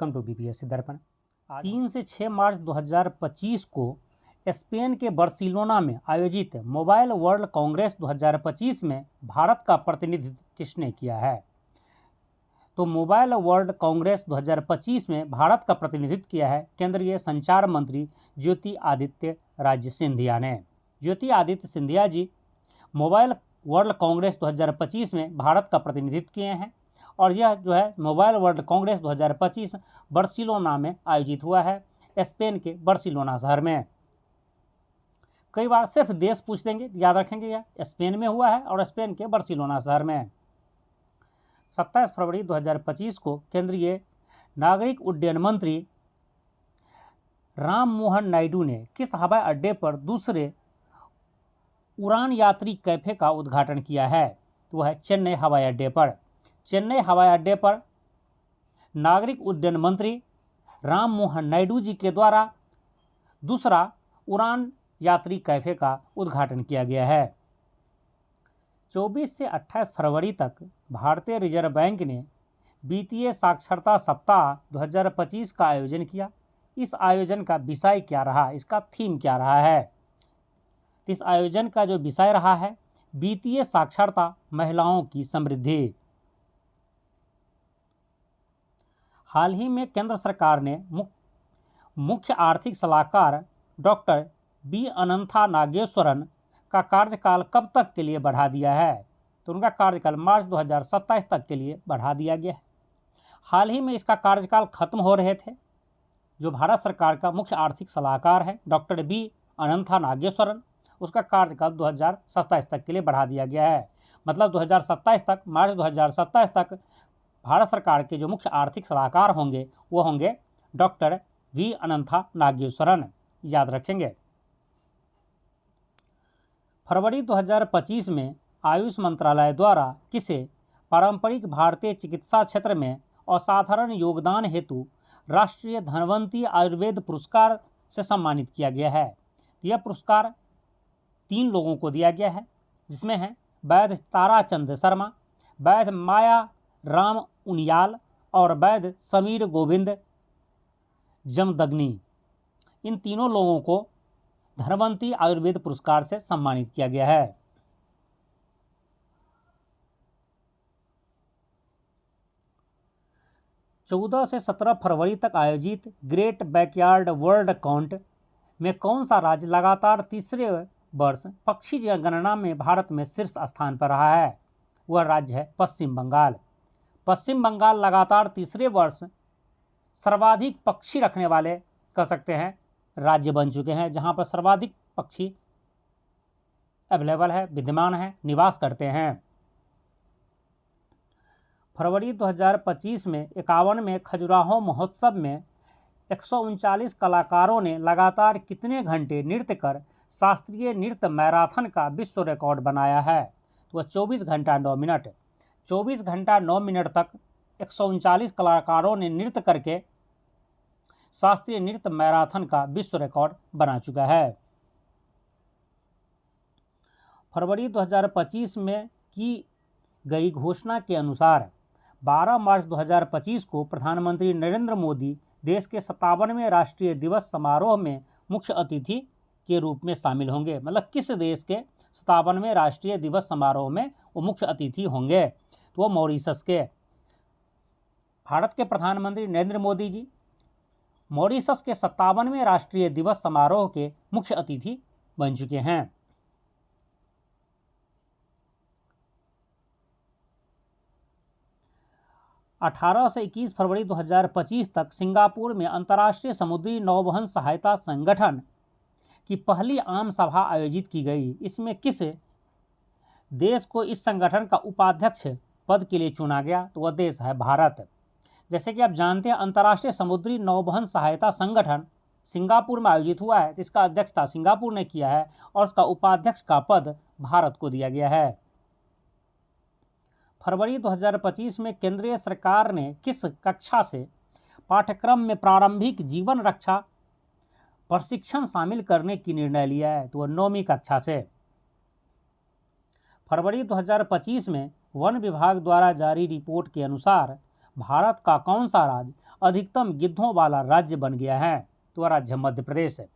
Welcome to BPSC दर्पण। 3 से 6 मार्च 2025 को स्पेन के बार्सिलोना में आयोजित मोबाइल वर्ल्ड कांग्रेस 2025 में भारत का प्रतिनिधित्व किसने किया है? तो मोबाइल वर्ल्ड कांग्रेस 2025 में भारत का प्रतिनिधित्व किया है केंद्रीय संचार मंत्री ज्योति आदित्य राजे सिंधिया ने। ज्योति आदित्य सिंधिया जी मोबाइल वर्ल्ड कांग्रेस 2025 में भारत का प्रतिनिधित्व किए हैं और यह जो है मोबाइल वर्ल्ड कांग्रेस 2025 बार्सिलोना में आयोजित हुआ है, स्पेन के बार्सिलोना शहर में। कई बार सिर्फ देश पूछ देंगे, याद रखेंगे यह स्पेन में हुआ है और स्पेन के बार्सिलोना शहर में। 27 फरवरी 2025 को केंद्रीय नागरिक उड्डयन मंत्री राम मोहन नायडू ने किस हवाई अड्डे पर दूसरे उड़ान यात्री कैफे का उद्घाटन किया है? तो वह है चेन्नई हवाई अड्डे पर। चेन्नई हवाई अड्डे पर नागरिक उड्डयन मंत्री राम मोहन नायडू जी के द्वारा दूसरा उड़ान यात्री कैफे का उद्घाटन किया गया है। 24 से 28 फरवरी तक भारतीय रिजर्व बैंक ने वित्तीय साक्षरता सप्ताह 2025 का आयोजन किया। इस आयोजन का विषय क्या रहा, इसका थीम क्या रहा है? तो इस आयोजन का जो विषय रहा है वित्तीय साक्षरता, महिलाओं की समृद्धि। हाल ही में केंद्र सरकार ने मुख्य आर्थिक सलाहकार डॉक्टर बी अनंथा नागेश्वरन का कार्यकाल कब तक के लिए बढ़ा दिया है? तो उनका कार्यकाल मार्च 2027 तक के लिए बढ़ा दिया गया है। हाल ही में इसका कार्यकाल खत्म हो रहे थे। जो भारत सरकार का मुख्य आर्थिक सलाहकार है डॉक्टर बी अनंथा नागेश्वरन, उसका कार्यकाल 2027 तक के लिए बढ़ा दिया गया है। मतलब 2027 तक, मार्च 2027 तक भारत सरकार के जो मुख्य आर्थिक सलाहकार होंगे वो होंगे डॉक्टर वी अनंथा नागेश्वरन, याद रखेंगे। फरवरी 2025 में आयुष मंत्रालय द्वारा किसे पारंपरिक भारतीय चिकित्सा क्षेत्र में असाधारण योगदान हेतु राष्ट्रीय धनवंती आयुर्वेद पुरस्कार से सम्मानित किया गया है? यह पुरस्कार 3 लोगों को दिया गया है, जिसमें हैं वैद्य ताराचंद शर्मा, वैद्य माया राम उनियाल और वैद्य समीर गोविंद जमदग्नी। इन तीनों लोगों को धनवंती आयुर्वेद पुरस्कार से सम्मानित किया गया है। चौदह से 17 फरवरी तक आयोजित ग्रेट बैकयार्ड वर्ल्ड काउंट में कौन सा राज्य लगातार तीसरे वर्ष पक्षी जनगणना में भारत में शीर्ष स्थान पर रहा है? वह राज्य है पश्चिम बंगाल। पश्चिम बंगाल लगातार तीसरे वर्ष सर्वाधिक पक्षी रखने वाले कह सकते हैं राज्य बन चुके हैं, जहां पर सर्वाधिक पक्षी अवेलेबल है, विद्यमान है, निवास करते हैं। फरवरी 2025 में 51वें खजुराहो महोत्सव में 139 कलाकारों ने लगातार कितने घंटे नृत्य कर शास्त्रीय नृत्य मैराथन का विश्व रिकॉर्ड बनाया है? तो वह 24 घंटा 9 मिनट। 24 घंटा 9 मिनट तक 139 कलाकारों ने नृत्य करके शास्त्रीय नृत्य मैराथन का विश्व रिकॉर्ड बना चुका है। फरवरी 2025 में की गई घोषणा के अनुसार 12 मार्च 2025 को प्रधानमंत्री नरेंद्र मोदी देश के 57वें राष्ट्रीय दिवस समारोह में मुख्य अतिथि के रूप में शामिल होंगे। मतलब किस देश के 57वें राष्ट्रीय दिवस समारोह में वो मुख्य अतिथि होंगे? तो वो मॉरिशस के। भारत के प्रधानमंत्री नरेंद्र मोदी जी मॉरिशस के 57वें राष्ट्रीय दिवस समारोह के मुख्य अतिथि बन चुके हैं। अठारह से 21 फरवरी 2025 तक सिंगापुर में अंतर्राष्ट्रीय समुद्री नौवहन सहायता संगठन की पहली आम सभा आयोजित की गई। इसमें किस देश को इस संगठन का उपाध्यक्ष पद के लिए चुना गया? तो वह देश है भारत। जैसे कि आप जानते हैं अंतर्राष्ट्रीय समुद्री नौवहन सहायता संगठन सिंगापुर में आयोजित हुआ है, तो इसका अध्यक्षता सिंगापुर ने किया है और इसका उपाध्यक्ष का पद भारत को दिया गया है। फरवरी 2025 में केंद्रीय सरकार ने किस कक्षा से पाठ्यक्रम में प्रारंभिक जीवन रक्षा प्रशिक्षण शामिल करने की निर्णय लिया है? तो वह 9वीं कक्षा से। फरवरी 2025 में वन विभाग द्वारा जारी रिपोर्ट के अनुसार भारत का कौन सा राज्य अधिकतम गिद्धों वाला राज्य बन गया है, तो वह राज्य मध्य प्रदेश है।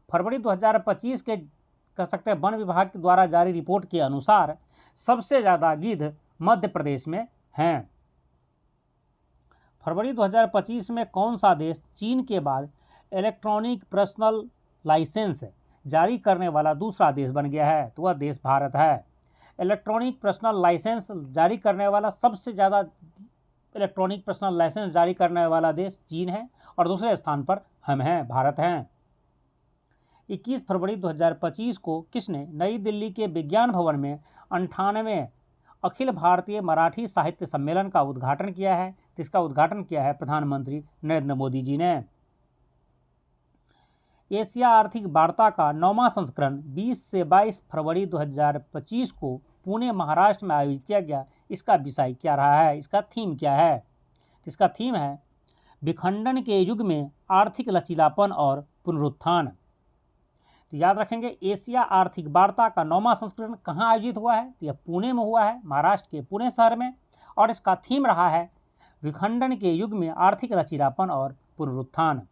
फरवरी 2025 के कह सकते हैं वन विभाग के द्वारा जारी रिपोर्ट के अनुसार सबसे ज़्यादा गिद्ध मध्य प्रदेश में हैं। फरवरी 2025 में कौन सा देश चीन के बाद इलेक्ट्रॉनिक पर्सनल लाइसेंस जारी करने वाला दूसरा देश बन गया है, तो वह देश भारत है। इलेक्ट्रॉनिक पर्सनल लाइसेंस जारी करने वाला सबसे ज़्यादा इलेक्ट्रॉनिक पर्सनल लाइसेंस जारी करने वाला देश चीन है और दूसरे स्थान पर हम हैं, भारत हैं। 21 फरवरी 2025 को किसने नई दिल्ली के विज्ञान भवन में 98वें अखिल भारतीय मराठी साहित्य सम्मेलन का उद्घाटन किया है? जिसका उद्घाटन किया है प्रधानमंत्री नरेंद्र मोदी जी ने। एशिया आर्थिक वार्ता का 9वां संस्करण 20 से 22 फरवरी 2025 को पुणे महाराष्ट्र में आयोजित किया गया। इसका विषय क्या रहा है, इसका थीम क्या है? इसका थीम है विखंडन के युग में आर्थिक लचीलापन और पुनरुत्थान। तो याद रखेंगे, एशिया आर्थिक वार्ता का 9वां संस्करण कहाँ आयोजित हुआ है? तो यह पुणे में हुआ है, महाराष्ट्र के पुणे शहर में, और इसका थीम रहा है विखंडन के युग में आर्थिक लचीलापन और पुनरुत्थान।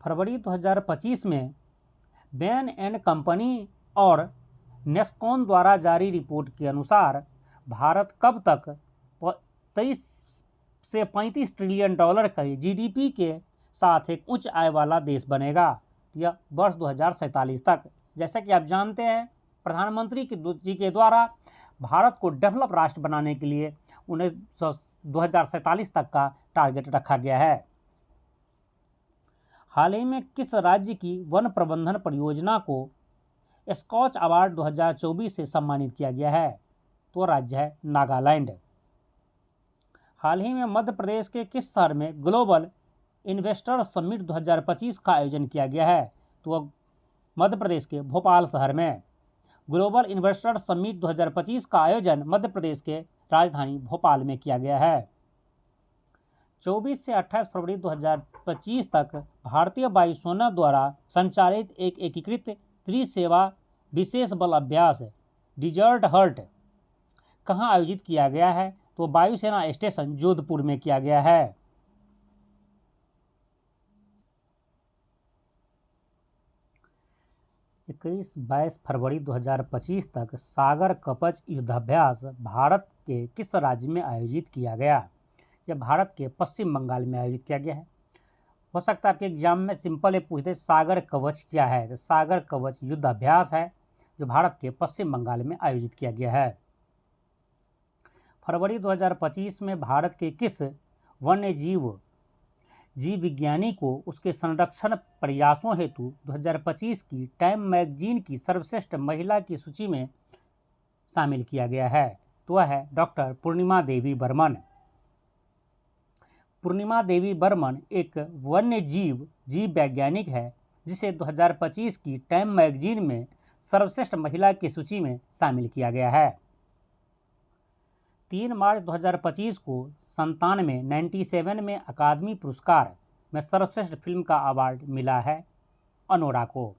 फरवरी 2025 में बैन एंड कंपनी और नेस्कॉन द्वारा जारी रिपोर्ट के अनुसार भारत कब तक 23 से 35 ट्रिलियन डॉलर के जीडीपी के साथ एक उच्च आय वाला देश बनेगा? यह वर्ष 2047 तक। जैसा कि आप जानते हैं, प्रधानमंत्री जी के द्वारा भारत को डेवलप राष्ट्र बनाने के लिए 2047 तक का टारगेट रखा गया है। हाल ही में किस राज्य की वन प्रबंधन परियोजना को स्कॉच अवार्ड 2024 से सम्मानित किया गया है? तो राज्य है नागालैंड। हाल ही में मध्य प्रदेश के किस शहर में ग्लोबल इन्वेस्टर समिट 2025 का आयोजन किया गया है? तो मध्य प्रदेश के भोपाल शहर में ग्लोबल इन्वेस्टर समिट 2025 का आयोजन मध्य प्रदेश के राजधानी भोपाल में किया गया है। 24 से 28 फरवरी 2025 तक भारतीय वायुसेना द्वारा संचालित एक एकीकृत त्रिसेवा विशेष बल अभ्यास डिजर्ट हर्ट कहाँ आयोजित किया गया है? तो वायुसेना स्टेशन जोधपुर में किया गया है। इक्कीस 22 फरवरी 2025 तक सागर कवच युद्धाभ्यास भारत के किस राज्य में आयोजित किया गया? यह भारत के पश्चिम बंगाल में आयोजित किया गया है। हो सकता है आपके एग्जाम में सिंपल ये पूछते सागर कवच क्या है? तो सागर कवच युद्धाभ्यास है जो भारत के पश्चिम बंगाल में आयोजित किया गया है। फरवरी 2025 में भारत के किस वन्य जीव विज्ञानी को उसके संरक्षण प्रयासों हेतु 2025 की टाइम मैगजीन की सर्वश्रेष्ठ महिला की सूची में शामिल किया गया है? तो वह है डॉक्टर पूर्णिमा देवी बर्मन। पूर्णिमा देवी बर्मन एक वन्य जीव वैज्ञानिक है जिसे 2025 की टाइम मैगजीन में सर्वश्रेष्ठ महिला की सूची में शामिल किया गया है। 3 मार्च 2025 को 97 में अकादमी पुरस्कार में सर्वश्रेष्ठ फिल्म का अवार्ड मिला है अनोरा को।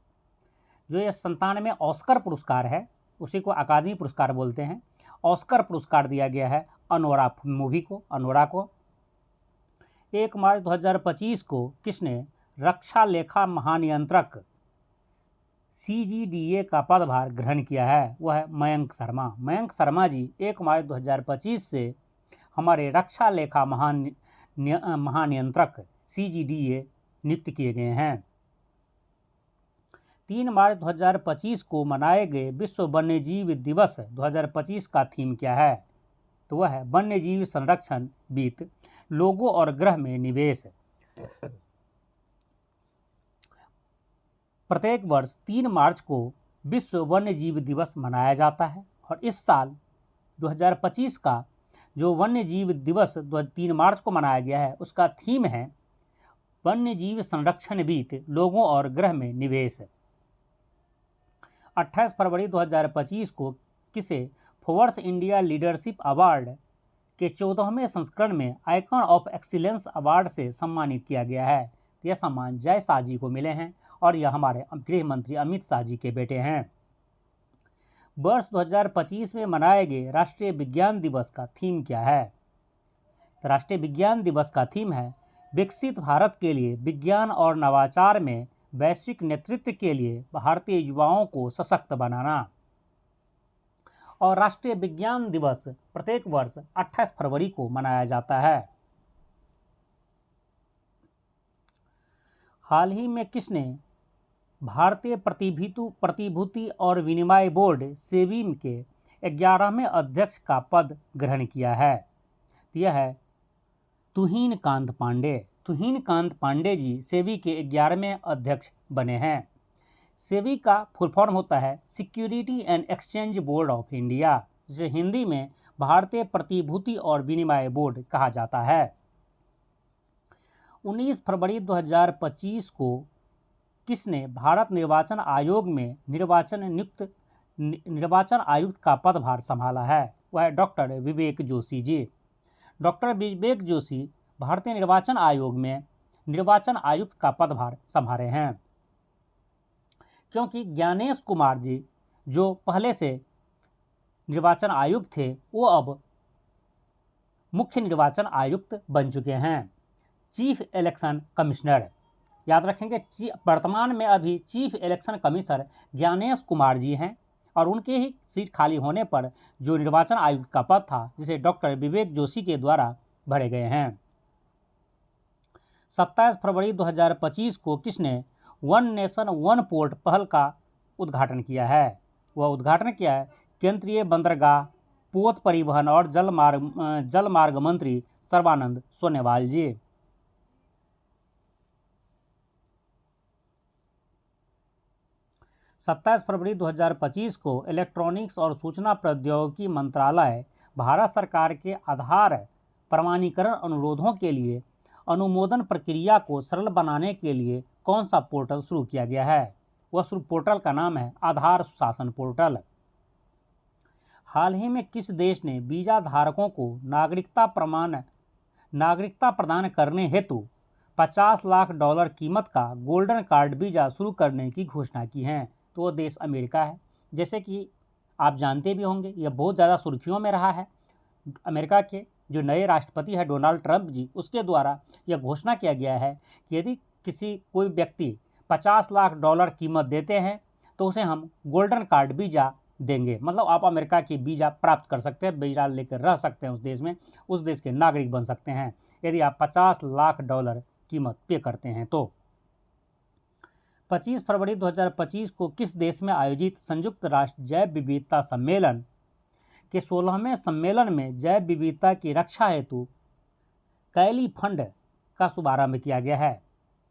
जो ये 97 ऑस्कर पुरस्कार है उसी को अकादमी पुरस्कार बोलते हैं। ऑस्कर पुरस्कार दिया गया है अनोरा मूवी को, अनोरा को। 1 मार्च 2025 को किसने रक्षा लेखा महानियंत्रक CGDA का पदभार ग्रहण किया है? वह है मयंक शर्मा। मयंक शर्मा जी 1 मार्च 2025 से हमारे रक्षा लेखा महानियंत्रक CGDA नियुक्त किए गए हैं। 3 मार्च 2025 को मनाए गए विश्व वन्यजीव दिवस 2025 का थीम क्या है? तो वह है वन्यजीव संरक्षण वित्त, लोगों और ग्रह में निवेश। प्रत्येक वर्ष 3 मार्च को विश्व वन्यजीव दिवस मनाया जाता है और इस साल 2025 का जो वन्यजीव दिवस 3 मार्च को मनाया गया है उसका थीम है वन्यजीव संरक्षण वित्त, लोगों और ग्रह में निवेश। 28 फरवरी 2025 को किसे फोर्ब्स इंडिया लीडरशिप अवार्ड के 14वें संस्करण में आइकन ऑफ एक्सीलेंस अवार्ड से सम्मानित किया गया है? यह सम्मान जय शाह जी को मिले हैं और यह हमारे गृह मंत्री अमित शाह जी के बेटे हैं। वर्ष 2025 में मनाए गए राष्ट्रीय विज्ञान दिवस का थीम क्या है? तो राष्ट्रीय विज्ञान दिवस का थीम है विकसित भारत के लिए विज्ञान और नवाचार में वैश्विक नेतृत्व के लिए भारतीय युवाओं को सशक्त बनाना। और राष्ट्रीय विज्ञान दिवस प्रत्येक वर्ष 28 फरवरी को मनाया जाता है। हाल ही में किसने भारतीय प्रतिभूति और विनिमय बोर्ड सेबी के 11वें अध्यक्ष का पद ग्रहण किया है? यह है तुहिन कांत पांडे। तुहिन कांत पांडे जी सेबी के 11वें अध्यक्ष बने हैं। सेबी का फुल फॉर्म होता है security and exchange board of India, जिसे हिंदी में भारतीय प्रतिभूति और विनिमय बोर्ड कहा जाता है। 19 फरवरी 2025 को किसने भारत निर्वाचन आयोग में निर्वाचन आयुक्त का पदभार संभाला है? वह है डॉक्टर विवेक जोशी जी। डॉक्टर विवेक जोशी भारतीय निर्वाचन आयोग में निर्वाचन आयुक्त का पदभार संभाले हैं, क्योंकि ज्ञानेश कुमार जी जो पहले से निर्वाचन आयुक्त थे वो अब मुख्य निर्वाचन आयुक्त बन चुके हैं, चीफ इलेक्शन कमिश्नर। याद रखेंगे वर्तमान में अभी chief election commissioner Gyanesh Kumar ji हैं और उनके ही सीट खाली होने पर जो निर्वाचन आयुक्त का पद था जिसे डॉक्टर विवेक जोशी के द्वारा भरे गए हैं। 27 फरवरी 2025 को किसने वन नेशन वन पोर्ट पहल का उद्घाटन किया है? वह उद्घाटन किया है केंद्रीय बंदरगाह, पोत परिवहन और जलमार्ग मंत्री सर्बानंद सोनोवाल जी। सत्ताईस फरवरी 2025 को इलेक्ट्रॉनिक्स और सूचना प्रौद्योगिकी मंत्रालय भारत सरकार के आधार प्रमाणीकरण अनुरोधों के लिए अनुमोदन प्रक्रिया को सरल बनाने के लिए कौन सा पोर्टल शुरू किया गया है? वह पोर्टल का नाम है आधार सुशासन पोर्टल। हाल ही में किस देश ने वीजा धारकों को नागरिकता प्रदान करने हेतु $50 लाख कीमत का गोल्डन कार्ड वीजा शुरू करने की घोषणा की है? तो वो देश अमेरिका है। जैसे कि आप जानते भी होंगे यह बहुत ज़्यादा सुर्खियों में रहा है। अमेरिका के जो नए राष्ट्रपति है डोनाल्ड ट्रंप जी, उसके द्वारा यह घोषणा किया गया है कि यदि कोई व्यक्ति $50 लाख कीमत देते हैं तो उसे हम गोल्डन कार्ड वीजा देंगे। मतलब आप अमेरिका की वीजा प्राप्त कर सकते हैं, वीजा लेकर रह सकते हैं उस देश में, उस देश के नागरिक बन सकते हैं यदि आप $50 लाख कीमत पे करते हैं। तो 25 फरवरी 2025 को किस देश में आयोजित संयुक्त राष्ट्र जैव विविधता सम्मेलन के 16वें सम्मेलन में जैव विविधता की रक्षा हेतु कैली फंड का शुभारंभ किया गया है?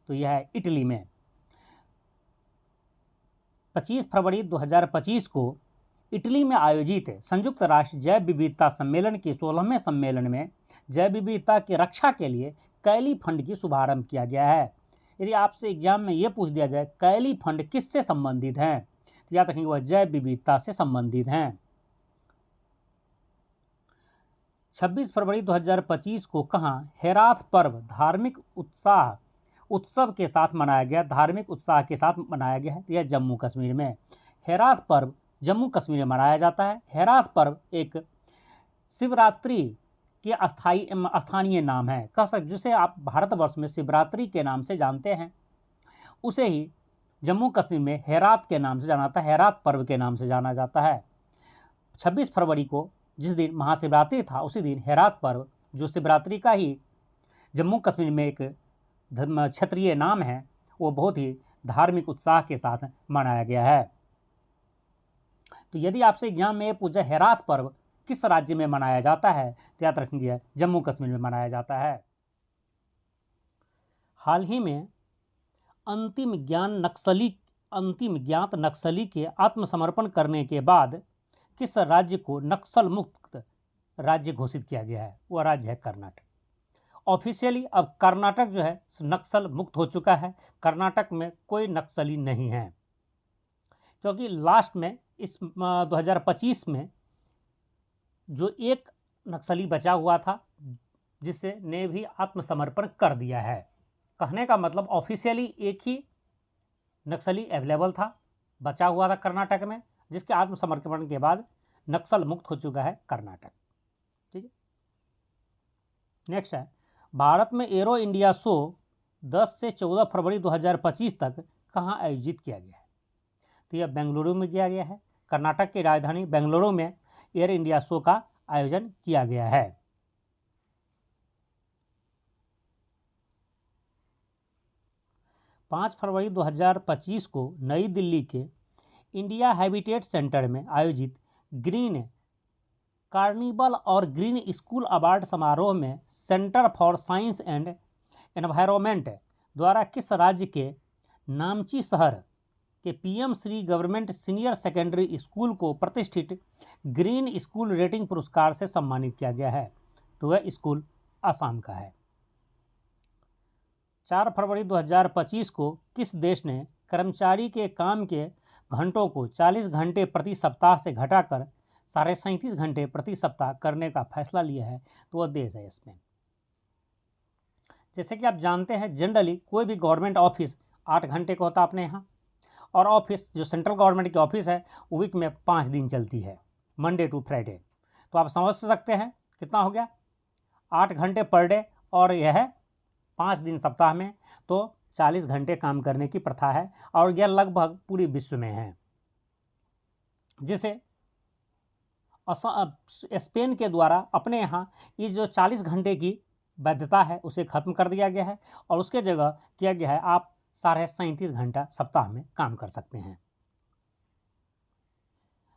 तो यह है इटली में। 25 फरवरी 2025 को इटली में आयोजित संयुक्त राष्ट्र जैव विविधता सम्मेलन के 16वें सम्मेलन में जैव विविधता की रक्षा के लिए कैली फंड की शुभारंभ किया गया है। यदि आपसे एग्जाम में ये पूछ दिया जाए कैली फंड किससे संबंधित हैं, तो याद रखेंगे वह जैव विविधता से संबंधित हैं। 26 फरवरी 2025 को कहाँ हेराथ पर्व धार्मिक उत्सव के साथ मनाया गया? धार्मिक उत्साह के साथ मनाया गया है। यह जम्मू कश्मीर में हेराथ पर्व जम्मू कश्मीर में मनाया जाता है। हेराथ पर्व एक शिवरात्रि के स्थानीय नाम है, कह सकते जिसे आप भारतवर्ष में शिवरात्रि के नाम से जानते हैं, उसे ही जम्मू कश्मीर में हेरात के नाम से जाना जाता है, हेरात पर्व के नाम से जाना जाता है। 26 फरवरी को जिस दिन महाशिवरात्रि था उसी दिन हेरात पर्व, जो शिवरात्रि का ही जम्मू कश्मीर में एक क्षेत्रीय नाम है, वो बहुत ही धार्मिक उत्साह के साथ मनाया गया है। तो यदि आपसे एग्जाम में पूछा हेरात पर्व किस राज्य में मनाया जाता है, तो याद रखेंगे जम्मू कश्मीर में मनाया जाता है। हाल ही में अंतिम ज्ञात नक्सली के आत्मसमर्पण करने के बाद किस राज्य को नक्सल मुक्त राज्य घोषित किया गया है? वह राज्य है कर्नाटक। ऑफिशियली अब कर्नाटक जो है नक्सल मुक्त हो चुका है। कर्नाटक में कोई नक्सली नहीं है, क्योंकि लास्ट में इस 2025 में जो एक नक्सली बचा हुआ था जिससे ने भी आत्मसमर्पण कर दिया है। कहने का मतलब ऑफिशियली एक ही नक्सली अवेलेबल था, बचा हुआ था कर्नाटक में, जिसके आत्मसमर्पण के बाद नक्सल मुक्त हो चुका है कर्नाटक। ठीक है, नेक्स्ट है, भारत में एरो इंडिया शो 10 से 14 फरवरी 2025 तक कहाँ आयोजित किया गया है? तो यह बेंगलुरु में किया गया है। कर्नाटक की राजधानी बेंगलुरु में एयर इंडिया शो का आयोजन किया गया है। 5 फरवरी 2025 को नई दिल्ली के इंडिया हैबिटेट सेंटर में आयोजित ग्रीन कार्निवल और ग्रीन स्कूल अवार्ड समारोह में centre for science and environment द्वारा किस राज्य के नामची शहर के PM Shri government senior secondary school को प्रतिष्ठित ग्रीन स्कूल रेटिंग पुरस्कार से सम्मानित किया गया है? तो वह स्कूल असम का है। 4 फरवरी 2025 को किस देश ने कर्मचारी के काम के घंटों को 40 घंटे प्रति सप्ताह से घटाकर 37.5 घंटे प्रति सप्ताह करने का फैसला लिया है? तो वह देश है स्पेन। जैसे कि आप जानते हैं, जनरली कोई भी गवर्नमेंट ऑफिस 8 घंटे का होता है अपने यहाँ, और ऑफिस जो सेंट्रल गवर्नमेंट की ऑफिस है वो वीक में 5 दिन चलती है, मंडे टू फ्राइडे। तो आप समझ सकते हैं कितना हो गया, 8 घंटे पर डे, और यह है 5 दिन सप्ताह में, तो 40 घंटे काम करने की प्रथा है, और यह लगभग पूरी विश्व में है, जिसे स्पेन के द्वारा अपने यहाँ ये जो 40 घंटे की वैधता है उसे खत्म कर दिया गया है, और उसके जगह किया गया है आप 37.5 घंटा सप्ताह में काम कर सकते हैं।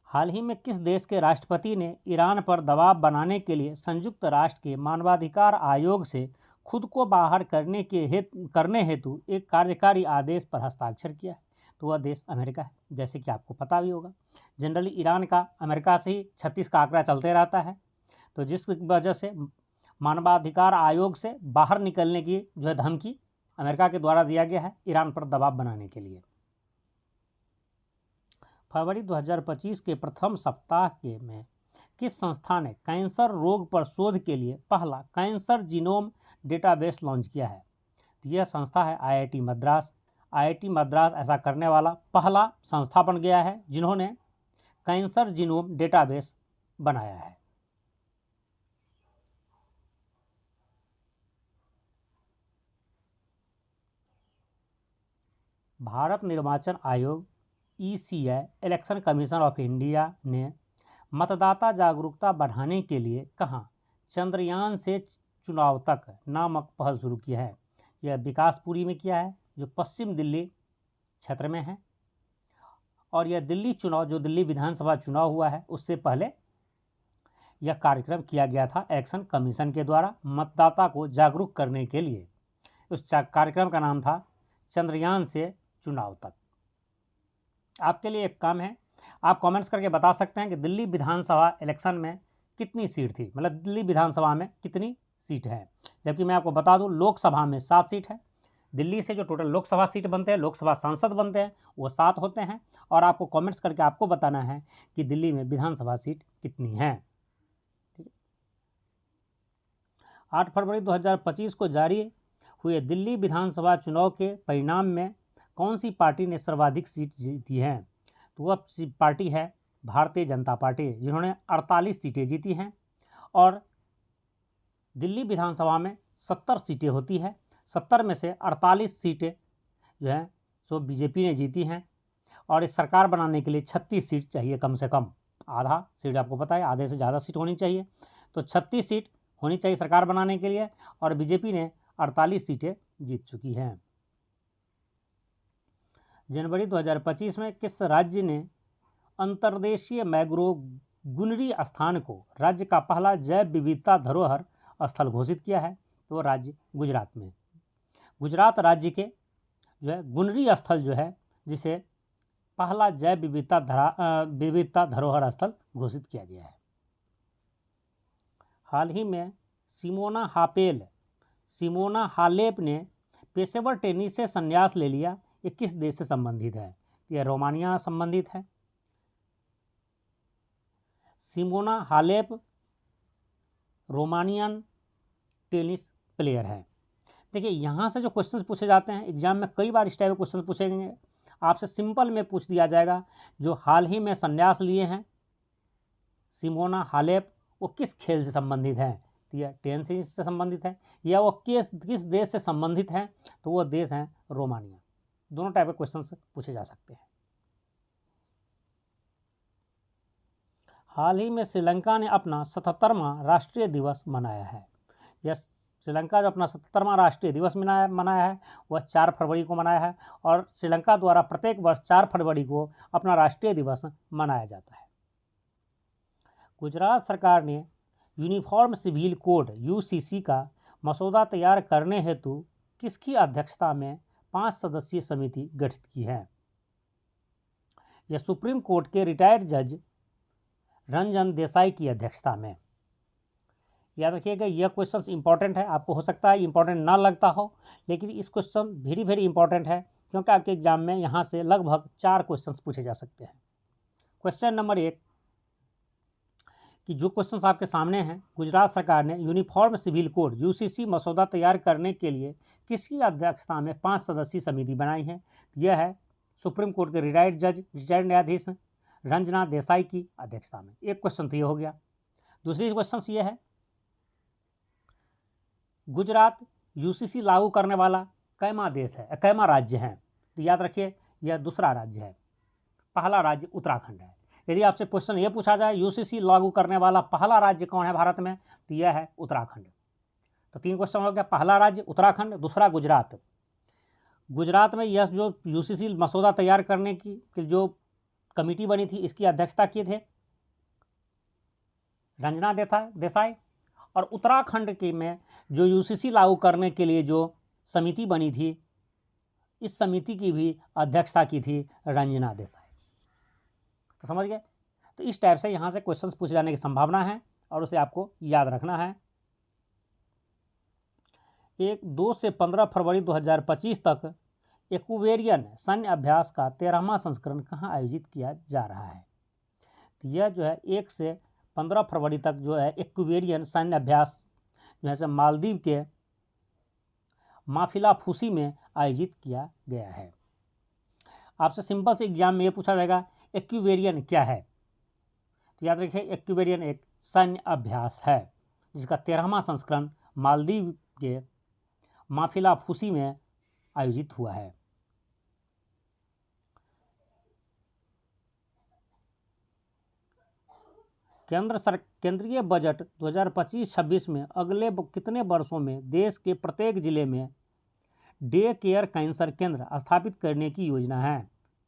हाल ही में किस देश के राष्ट्रपति ने ईरान पर दबाव बनाने के लिए संयुक्त राष्ट्र के मानवाधिकार आयोग से खुद को बाहर करने हेतु एक कार्यकारी आदेश पर हस्ताक्षर किया है? तो वह देश अमेरिका है। जैसे कि आपको पता भी होगा, जनरली ईरान का अमेरिका से ही 36 का आंकड़ा चलते रहता है, तो जिस वजह से मानवाधिकार आयोग से बाहर निकलने की जो है धमकी अमेरिका के द्वारा दिया गया है ईरान पर दबाव बनाने के लिए। फरवरी 2025 के प्रथम सप्ताह में किस संस्था ने कैंसर रोग पर शोध के लिए पहला कैंसर जीनोम डेटाबेस लॉन्च किया है? तो यह संस्था है आईआईटी मद्रास। आईआईटी मद्रास ऐसा करने वाला पहला संस्था बन गया है जिन्होंने कैंसर जीनोम डेटाबेस बनाया है। भारत निर्वाचन आयोग ECI election commission of India ने मतदाता जागरूकता बढ़ाने के लिए कहाँ चंद्रयान से चुनाव तक नामक पहल शुरू की है? यह विकासपुरी में किया है, जो पश्चिम दिल्ली क्षेत्र में है, और यह दिल्ली चुनाव जो दिल्ली विधानसभा चुनाव हुआ है उससे पहले यह कार्यक्रम किया गया था इलेक्शन कमीशन के द्वारा मतदाता को जागरूक करने के लिए। उस कार्यक्रम का नाम था चंद्रयान से चुनाव तक। आपके लिए एक काम है, आप कमेंट्स करके बता सकते हैं कि दिल्ली विधानसभा इलेक्शन में कितनी सीट थी, मतलब दिल्ली विधानसभा में कितनी सीट है। जबकि मैं आपको बता दूं लोकसभा में 7 सीट है। दिल्ली से जो टोटल लोकसभा सीट बनते हैं, लोकसभा सांसद बनते हैं, वो 7 होते हैं, और आपको कमेंट्स करके आपको बताना है कि दिल्ली में विधानसभा सीट कितनी है। ठीक है, 8 फरवरी 2025 को जारी हुए दिल्ली विधानसभा चुनाव के परिणाम में कौन सी पार्टी ने सर्वाधिक सीट जीती है? तो वह पार्टी है भारतीय जनता पार्टी, जिन्होंने 48 सीटें जीती हैं, और दिल्ली विधानसभा में 70 सीटें होती है। 70 में से 48 सीटें जो हैं सो बीजेपी ने जीती हैं, और इस सरकार बनाने के लिए 36 सीट चाहिए, कम से कम आधा सीट, आपको पता है आधे से ज़्यादा सीट होनी चाहिए, तो 36 सीट होनी चाहिए सरकार बनाने के लिए, और बीजेपी ने 48 सीटें जीत चुकी हैं। जनवरी 2025 में किस राज्य ने अंतर्देशीय मैंग्रोव गुनरी स्थान को राज्य का पहला जैव विविधता धरोहर स्थल घोषित किया है? तो राज्य गुजरात में। गुजरात राज्य के जो है गुनरी स्थल जो है, जिसे पहला जैव विविधता धरोहर स्थल घोषित किया गया है। हाल ही में सिमोना हालेप ने पेशेवर टेनिस से संन्यास ले लिया। ये किस देश से संबंधित है? यह रोमानिया संबंधित है। Simona Halep Romanian tennis player है। देखिए, यहाँ से जो क्वेश्चंस पूछे जाते हैं एग्जाम में, कई बार इस टाइप के क्वेश्चन पूछेंगे, आपसे सिंपल में पूछ दिया जाएगा, जो हाल ही में संन्यास लिए हैं सिमोना हालेप, वो किस खेल से संबंधित हैं? तो यह टेनिस से संबंधित है। या वो किस देश से संबंधित हैं? तो वो देश हैं रोमानिया। दोनों टाइप के क्वेश्चन पूछे जा सकते हैं। हाल ही में श्रीलंका ने अपना 77वां राष्ट्रीय दिवस मनाया है। यह श्रीलंका जो अपना 77वां राष्ट्रीय दिवस मनाया है वह 4 फरवरी को मनाया है, और श्रीलंका द्वारा प्रत्येक वर्ष 4 फरवरी को अपना राष्ट्रीय दिवस मनाया जाता है। गुजरात सरकार ने यूनिफॉर्म सिविल कोड यूसीसी का मसौदा तैयार करने हेतु किसकी अध्यक्षता में 5 सदस्यीय समिति गठित की है? यह सुप्रीम कोर्ट के रिटायर्ड जज रंजन देसाई की अध्यक्षता में। याद रखिएगा, यह क्वेश्चन इंपॉर्टेंट है। आपको हो सकता है इंपॉर्टेंट ना लगता हो, लेकिन इस क्वेश्चन वेरी इंपॉर्टेंट है, क्योंकि आपके एग्जाम में यहाँ से लगभग 4 क्वेश्चन पूछे जा सकते हैं। क्वेश्चन नंबर 1 कि जो क्वेश्चन आपके सामने हैं, गुजरात सरकार ने यूनिफॉर्म सिविल कोड यूसीसी मसौदा तैयार करने के लिए किसकी अध्यक्षता में 5 सदस्यीय समिति बनाई है? यह है सुप्रीम कोर्ट के रिटायर्ड न्यायाधीश रंजना देसाई की अध्यक्षता में। एक क्वेश्चन तो ये हो गया। दूसरी क्वेश्चन ये है, गुजरात यूसीसी लागू करने वाला कैमा देश है, कैमा राज्य है? तो याद रखिए, यह दूसरा राज्य है। पहला राज्य उत्तराखंड है। यदि आपसे क्वेश्चन ये पूछा जाए यूसीसी लागू करने वाला पहला राज्य कौन है भारत में, तो यह है उत्तराखंड। तो 3 क्वेश्चन हो गया। पहला राज्य उत्तराखंड, दूसरा गुजरात। गुजरात में यह जो यूसीसी मसौदा तैयार करने की जो कमेटी बनी थी, इसकी अध्यक्षता किए थे रंजना देसाई। और उत्तराखंड के में जो यूसीसी लागू करने के लिए जो समिति बनी थी, इस समिति की भी अध्यक्षता की थी रंजना देसाई। तो समझ गए? तो इस टाइप से यहाँ से क्वेश्चंस पूछे जाने की संभावना है, और उसे आपको याद रखना है। 2 से 15 फरवरी 2025 तक एक्वेरियन सैन्य अभ्यास का 13वां संस्करण कहाँ आयोजित किया जा रहा है? तो यह जो है 1 से 15 फरवरी तक जो है एक्वेरियन सैन्य अभ्यास जो है मालदीव के माफिलाफूसी में आयोजित किया गया है। आपसे सिंपल से एग्जाम में ये पूछा जाएगा, एक्वेरियन क्या है? तो याद रखिए, एक्वेरियन एक सैन्य अभ्यास है जिसका 13वां संस्करण मालदीव के माफिलाफूसी में आयोजित हुआ है। केंद्रीय बजट 2025-26 में अगले कितने वर्षों में देश के प्रत्येक जिले में डे केयर कैंसर केंद्र स्थापित करने की योजना है?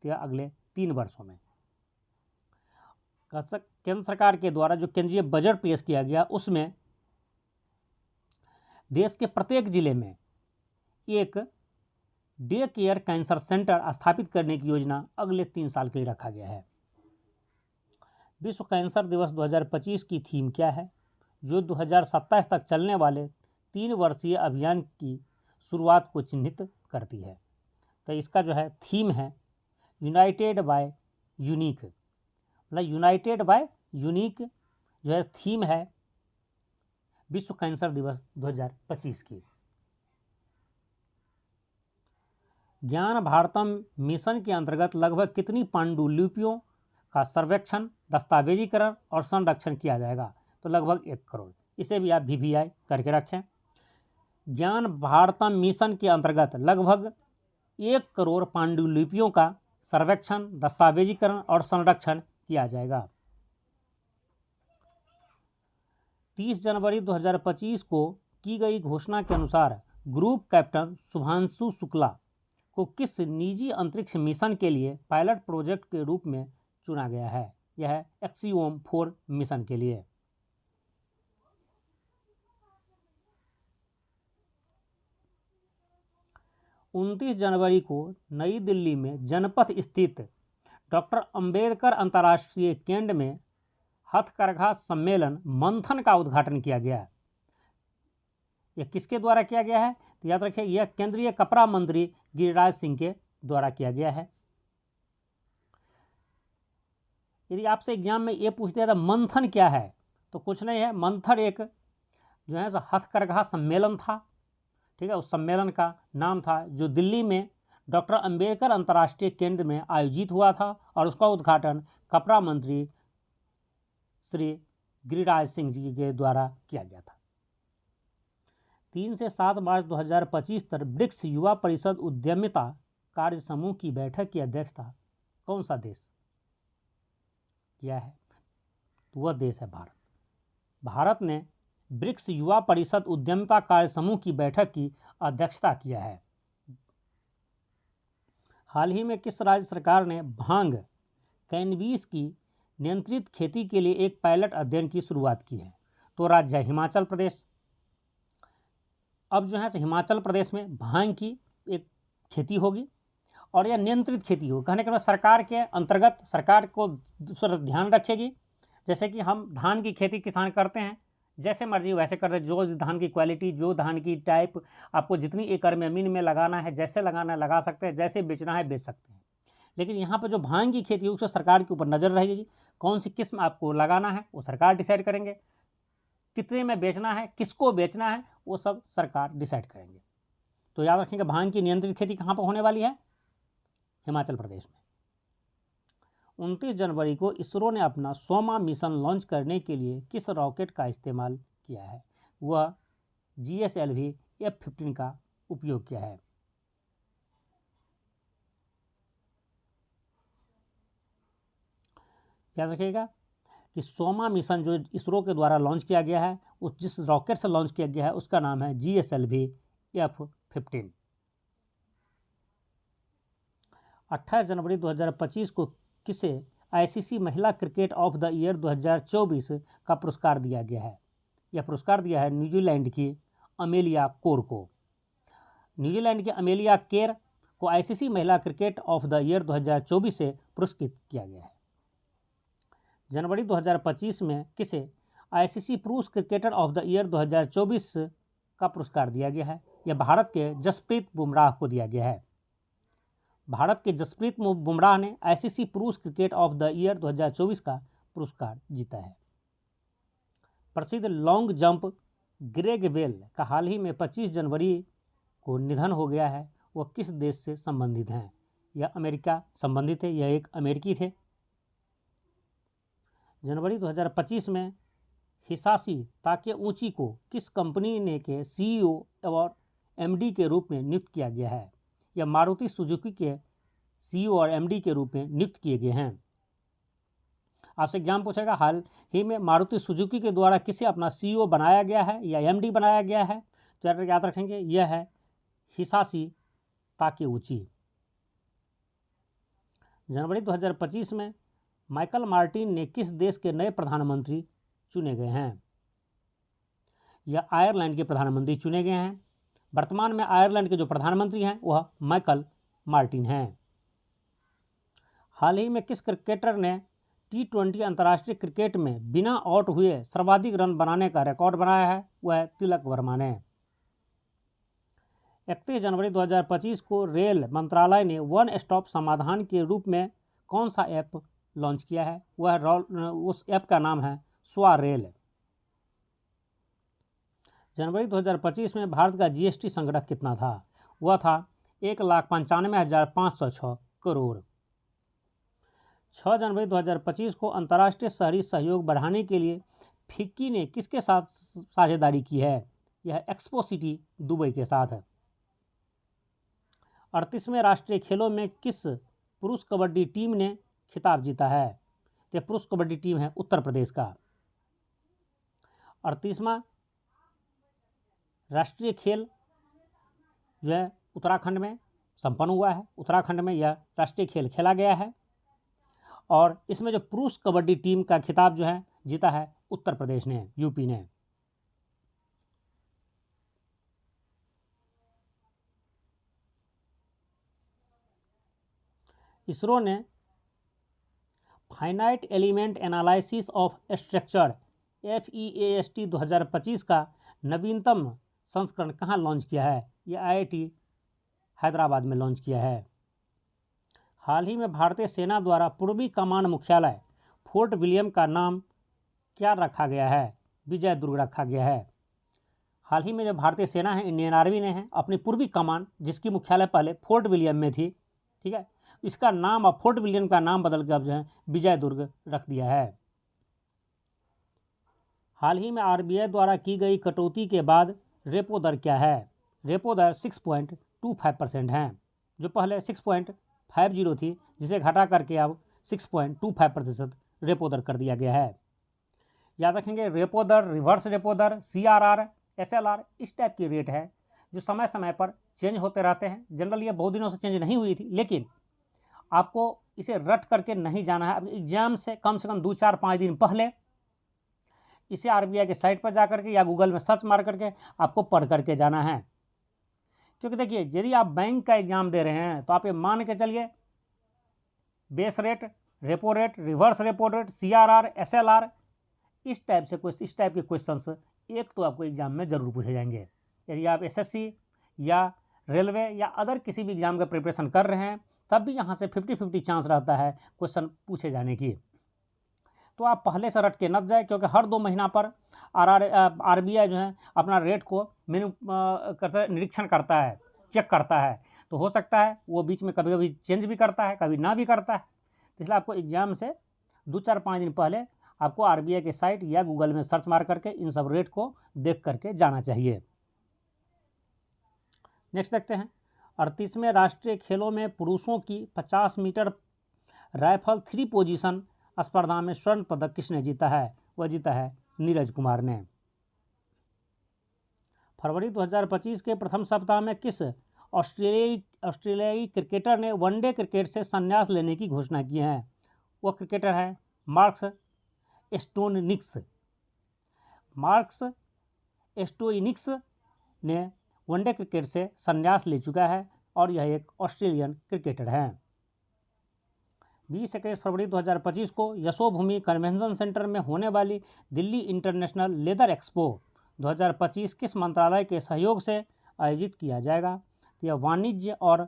तो यह अगले 3 वर्षों में। केंद्र सरकार के द्वारा जो केंद्रीय बजट पेश किया गया, उसमें देश के प्रत्येक जिले में एक डे केयर कैंसर सेंटर स्थापित करने की योजना अगले 3 साल के लिए रखा गया है। विश्व कैंसर दिवस 2025 की थीम क्या है, जो 2027 तक चलने वाले 3 वर्षीय अभियान की शुरुआत को चिन्हित करती है? तो इसका जो है थीम है यूनाइटेड बाय यूनिक, मतलब यूनाइटेड बाय यूनिक जो है थीम है विश्व कैंसर दिवस 2025 की। ज्ञान भारतम मिशन के अंतर्गत लगभग कितनी पांडुलिपियों का सर्वेक्षण, दस्तावेजीकरण और संरक्षण किया जाएगा? तो लगभग 1 करोड़। इसे भी आप VVI करके रखें। ज्ञान भारतम मिशन के अंतर्गत लगभग 1 करोड़ पांडुलिपियों का सर्वेक्षण, दस्तावेजीकरण और संरक्षण किया जाएगा। 30 जनवरी 2025 को की गई घोषणा के अनुसार ग्रुप कैप्टन शुभांशु शुक्ला को किस निजी अंतरिक्ष मिशन के लिए पायलट प्रोजेक्ट के रूप में चुना गया है? यह है एक्सियोम 4 मिशन के लिए। उनतीस जनवरी को नई दिल्ली में जनपथ स्थित डॉक्टर अंबेडकर अंतर्राष्ट्रीय केंद्र में हथकरघा सम्मेलन मंथन का उद्घाटन किया गया। यह किसके द्वारा किया गया है? तो याद रखिए, यह केंद्रीय कपड़ा मंत्री गिरिराज सिंह के द्वारा किया गया है। यदि आपसे एग्जाम में ये पूछ दिया था मंथन क्या है, तो कुछ नहीं है, मंथन एक जो है हथकरघा सम्मेलन था। ठीक है, उस सम्मेलन का नाम था जो दिल्ली में डॉक्टर अंबेडकर अंतर्राष्ट्रीय केंद्र में आयोजित हुआ था और उसका उद्घाटन कपड़ा मंत्री श्री गिरिराज सिंह जी के द्वारा किया गया था। 3 से 7 मार्च 2025 तक ब्रिक्स युवा परिषद उद्यमिता कार्य समूह की बैठक की अध्यक्षता कौन सा देश किया है? तो वह देश है भारत। भारत ने ब्रिक्स युवा परिषद उद्यमिता कार्य समूह की बैठक की अध्यक्षता किया है। हाल ही में किस राज्य सरकार ने भांग कैनबिस की नियंत्रित खेती के लिए एक पायलट अध्ययन की शुरुआत की है? तो राज्य है हिमाचल प्रदेश। अब जो है हिमाचल प्रदेश में भांग की एक खेती होगी और यह नियंत्रित खेती होगी। कहने के बाद सरकार के अंतर्गत सरकार को ध्यान रखेगी। जैसे कि हम धान की खेती किसान करते हैं, जैसे मर्जी वैसे करते हैं, जो धान की क्वालिटी, जो धान की टाइप, आपको जितनी एकड़ में मीन में लगाना है, जैसे लगाना है लगा सकते हैं, जैसे बेचना है बेच सकते हैं। लेकिन यहाँ पर जो भांग की खेती है उससे सरकार के ऊपर नज़र रहेगी। कौन सी किस्म आपको लगाना है वो सरकार डिसाइड करेंगे, कितने में बेचना है, किसको बेचना है, वो सब सरकार डिसाइड करेंगे। तो याद रखेंगे भांग की नियंत्रित खेती कहाँ पर होने वाली है? हिमाचल प्रदेश में। 29 जनवरी को इसरो ने अपना 100वां मिशन लॉन्च करने के लिए किस रॉकेट का इस्तेमाल किया है? वह GSLV F-15 का उपयोग किया है। याद रखिएगा कि 100वां मिशन जो इसरो के द्वारा लॉन्च किया गया है, उस जिस रॉकेट से लॉन्च किया गया है उसका नाम है GSLV F-15। 28 जनवरी 2025 को किसे ICC महिला क्रिकेट ऑफ द ईयर 2024 का पुरस्कार दिया गया है? यह पुरस्कार दिया है न्यूजीलैंड की अमेलिया कोर को। न्यूजीलैंड की अमेलिया केर को ICC महिला क्रिकेट ऑफ द ईयर 2024 से पुरस्कृत किया गया है। जनवरी 2025 में किसे ICC पुरुष क्रिकेटर ऑफ द ईयर 2024 का पुरस्कार दिया गया है? यह भारत के जसप्रीत बुमराह को दिया गया है। भारत के जसप्रीत बुमराह ने ICC पुरुष क्रिकेट ऑफ द ईयर 2024 का पुरस्कार जीता है। प्रसिद्ध लॉन्ग जंप ग्रेग वेल का हाल ही में 25 जनवरी को निधन हो गया है। वह किस देश से संबंधित हैं? यह अमेरिका संबंधित है, यह एक अमेरिकी थे। जनवरी 2025 में हिसाशी ताकेऊची को किस कंपनी ने के CEO और MD के रूप में नियुक्त किया गया है? यह मारुति सुजुकी के CEO और MD के रूप में नियुक्त किए गए हैं। आपसे एग्जाम पूछेगा हाल ही में मारुति सुजुकी के द्वारा किसे अपना CEO बनाया गया है या MD बनाया गया है? तो याद रखेंगे यह है हिसाशी ताकेऊची। जनवरी 2025 में माइकल मार्टिन ने किस देश के नए प्रधानमंत्री चुने गए हैं? यह आयरलैंड के प्रधानमंत्री चुने गए हैं। वर्तमान में आयरलैंड के जो प्रधानमंत्री हैं वह माइकल मार्टिन हैं। हाल ही में किस क्रिकेटर ने T20 अंतर्राष्ट्रीय क्रिकेट में बिना आउट हुए सर्वाधिक रन बनाने का रिकॉर्ड बनाया है? वह है तिलक वर्मा ने। 31 जनवरी 2025 को रेल मंत्रालय ने वन स्टॉप समाधान के रूप में कौन सा ऐप लॉन्च किया है? उस ऐप का नाम है स्वारेल। जनवरी 2025 में भारत का GST संग्रह कितना था? वह था 1,95,506 करोड़। 6 जनवरी 2025 को अंतर्राष्ट्रीय शहरी सहयोग बढ़ाने के लिए फिक्की ने किसके साथ साझेदारी की है? यह एक्सपो सिटी दुबई के साथ है। 38वें राष्ट्रीय खेलों में किस पुरुष कबड्डी टीम ने खिताब जीता है? यह पुरुष कबड्डी टीम है उत्तर प्रदेश का। 38वां राष्ट्रीय खेल जो है उत्तराखंड में संपन्न हुआ है। उत्तराखंड में यह राष्ट्रीय खेल खेला गया है और इसमें जो पुरुष कबड्डी टीम का खिताब जो है जीता है उत्तर प्रदेश ने, यूपी ने। इसरो ने finite element analysis of structure FEAST 2025 का नवीनतम संस्करण कहाँ लॉन्च किया है? यह IIT हैदराबाद में लॉन्च किया है। हाल ही में भारतीय सेना द्वारा पूर्वी कमान मुख्यालय फोर्ट विलियम का नाम क्या रखा गया है? विजय दुर्ग रखा गया है। हाल ही में जो भारतीय सेना है, इंडियन आर्मी ने है, अपनी पूर्वी कमान, जिसकी मुख्यालय पहले फोर्ट विलियम में थी, ठीक है, इसका नाम, अब फोर्ट विलियम का नाम बदल के अब जो है विजय दुर्ग रख दिया है। हाल ही में आरबीआई द्वारा की गई कटौती के बाद रेपो दर क्या है? रेपो दर 6.25% है, जो पहले 6.50 थी, जिसे घटा करके अब 6.25% रेपो दर कर दिया गया है। याद रखेंगे, रेपो दर, रिवर्स रेपो दर, CRR, SLR इस टाइप की रेट है जो समय समय पर चेंज होते रहते हैं। जनरली ये बहुत दिनों से चेंज नहीं हुई थी, लेकिन आपको इसे रट करके नहीं जाना है। एग्जाम से कम 2-4-5 दिन पहले इसे आरबीआई के साइट पर जा करके या गूगल में सर्च मार करके आपको पढ़ करके जाना है। क्योंकि देखिए, यदि आप बैंक का एग्जाम दे रहे हैं तो आप ये मान के चलिए base rate, repo rate, reverse repo rate, CRR, SLR इस टाइप के क्वेश्चंस एक तो आपको एग्जाम में जरूर पूछे जाएंगे। यदि आप SSC या रेलवे या अदर किसी भी एग्जाम का प्रिपरेशन कर रहे हैं, तब भी यहाँ से 50-50 चांस रहता है क्वेश्चन पूछे जाने की। तो आप पहले से रट के न जाए, क्योंकि हर 2 महीना पर आरबीआई जो है अपना रेट को निरीक्षण करता है, चेक करता है। तो हो सकता है वो बीच में कभी कभी चेंज भी करता है, कभी ना भी करता है। तो इसलिए आपको एग्जाम से 2-4-5 दिन पहले आपको आरबीआई के साइट या गूगल में सर्च मार करके इन सब रेट को देख करके जाना चाहिए। नेक्स्ट देखते हैं, 38वें राष्ट्रीय खेलों में पुरुषों की 50 मीटर राइफल 3 पोजीशन स्पर्धा में स्वर्ण पदक किसने जीता है? वह जीता है नीरज कुमार ने। फरवरी 2025 के प्रथम सप्ताह में किस ऑस्ट्रेलियाई क्रिकेटर ने वनडे क्रिकेट से संन्यास लेने की घोषणा की है? वह क्रिकेटर है मार्कस स्टोइनिस। मार्कस स्टोइनिस ने वनडे क्रिकेट से संन्यास ले चुका है और यह एक ऑस्ट्रेलियन क्रिकेटर है। 20-21 फरवरी 2025 को यशोभूमि कन्वेंशन सेंटर में होने वाली दिल्ली इंटरनेशनल लेदर एक्सपो 2025 किस मंत्रालय के सहयोग से आयोजित किया जाएगा? तो यह वाणिज्य और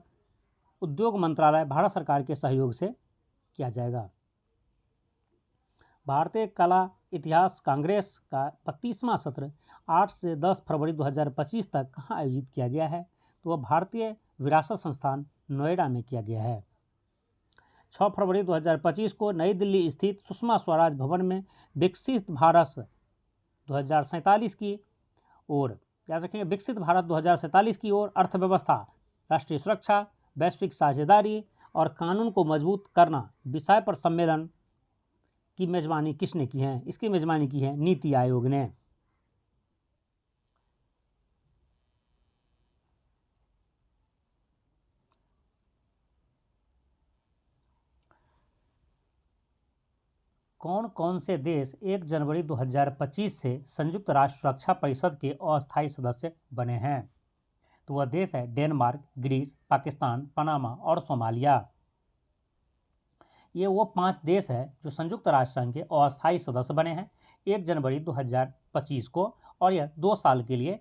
उद्योग मंत्रालय, भारत सरकार के सहयोग से किया जाएगा। भारतीय कला इतिहास कांग्रेस का 32वां सत्र 8 से 10 फरवरी 2025 तक कहाँ आयोजित किया गया है? तो वह भारतीय विरासत संस्थान नोएडा में किया गया है। 6 फरवरी 2025 को नई दिल्ली स्थित सुषमा स्वराज भवन में विकसित भारत 2047 की ओर, याद रखेंगे, विकसित भारत 2047 की ओर अर्थव्यवस्था, राष्ट्रीय सुरक्षा, वैश्विक साझेदारी और कानून को मजबूत करना विषय पर सम्मेलन की मेजबानी किसने की है? इसकी मेजबानी की है नीति आयोग ने। कौन कौन से देश 1 जनवरी 2025 से संयुक्त राष्ट्र सुरक्षा परिषद के अस्थायी सदस्य बने हैं? तो वह देश है डेनमार्क, ग्रीस, पाकिस्तान, पनामा और सोमालिया। ये वो 5 देश हैं जो संयुक्त राष्ट्र संघ के अस्थायी सदस्य बने हैं 1 जनवरी 2025 को, और यह 2 साल के लिए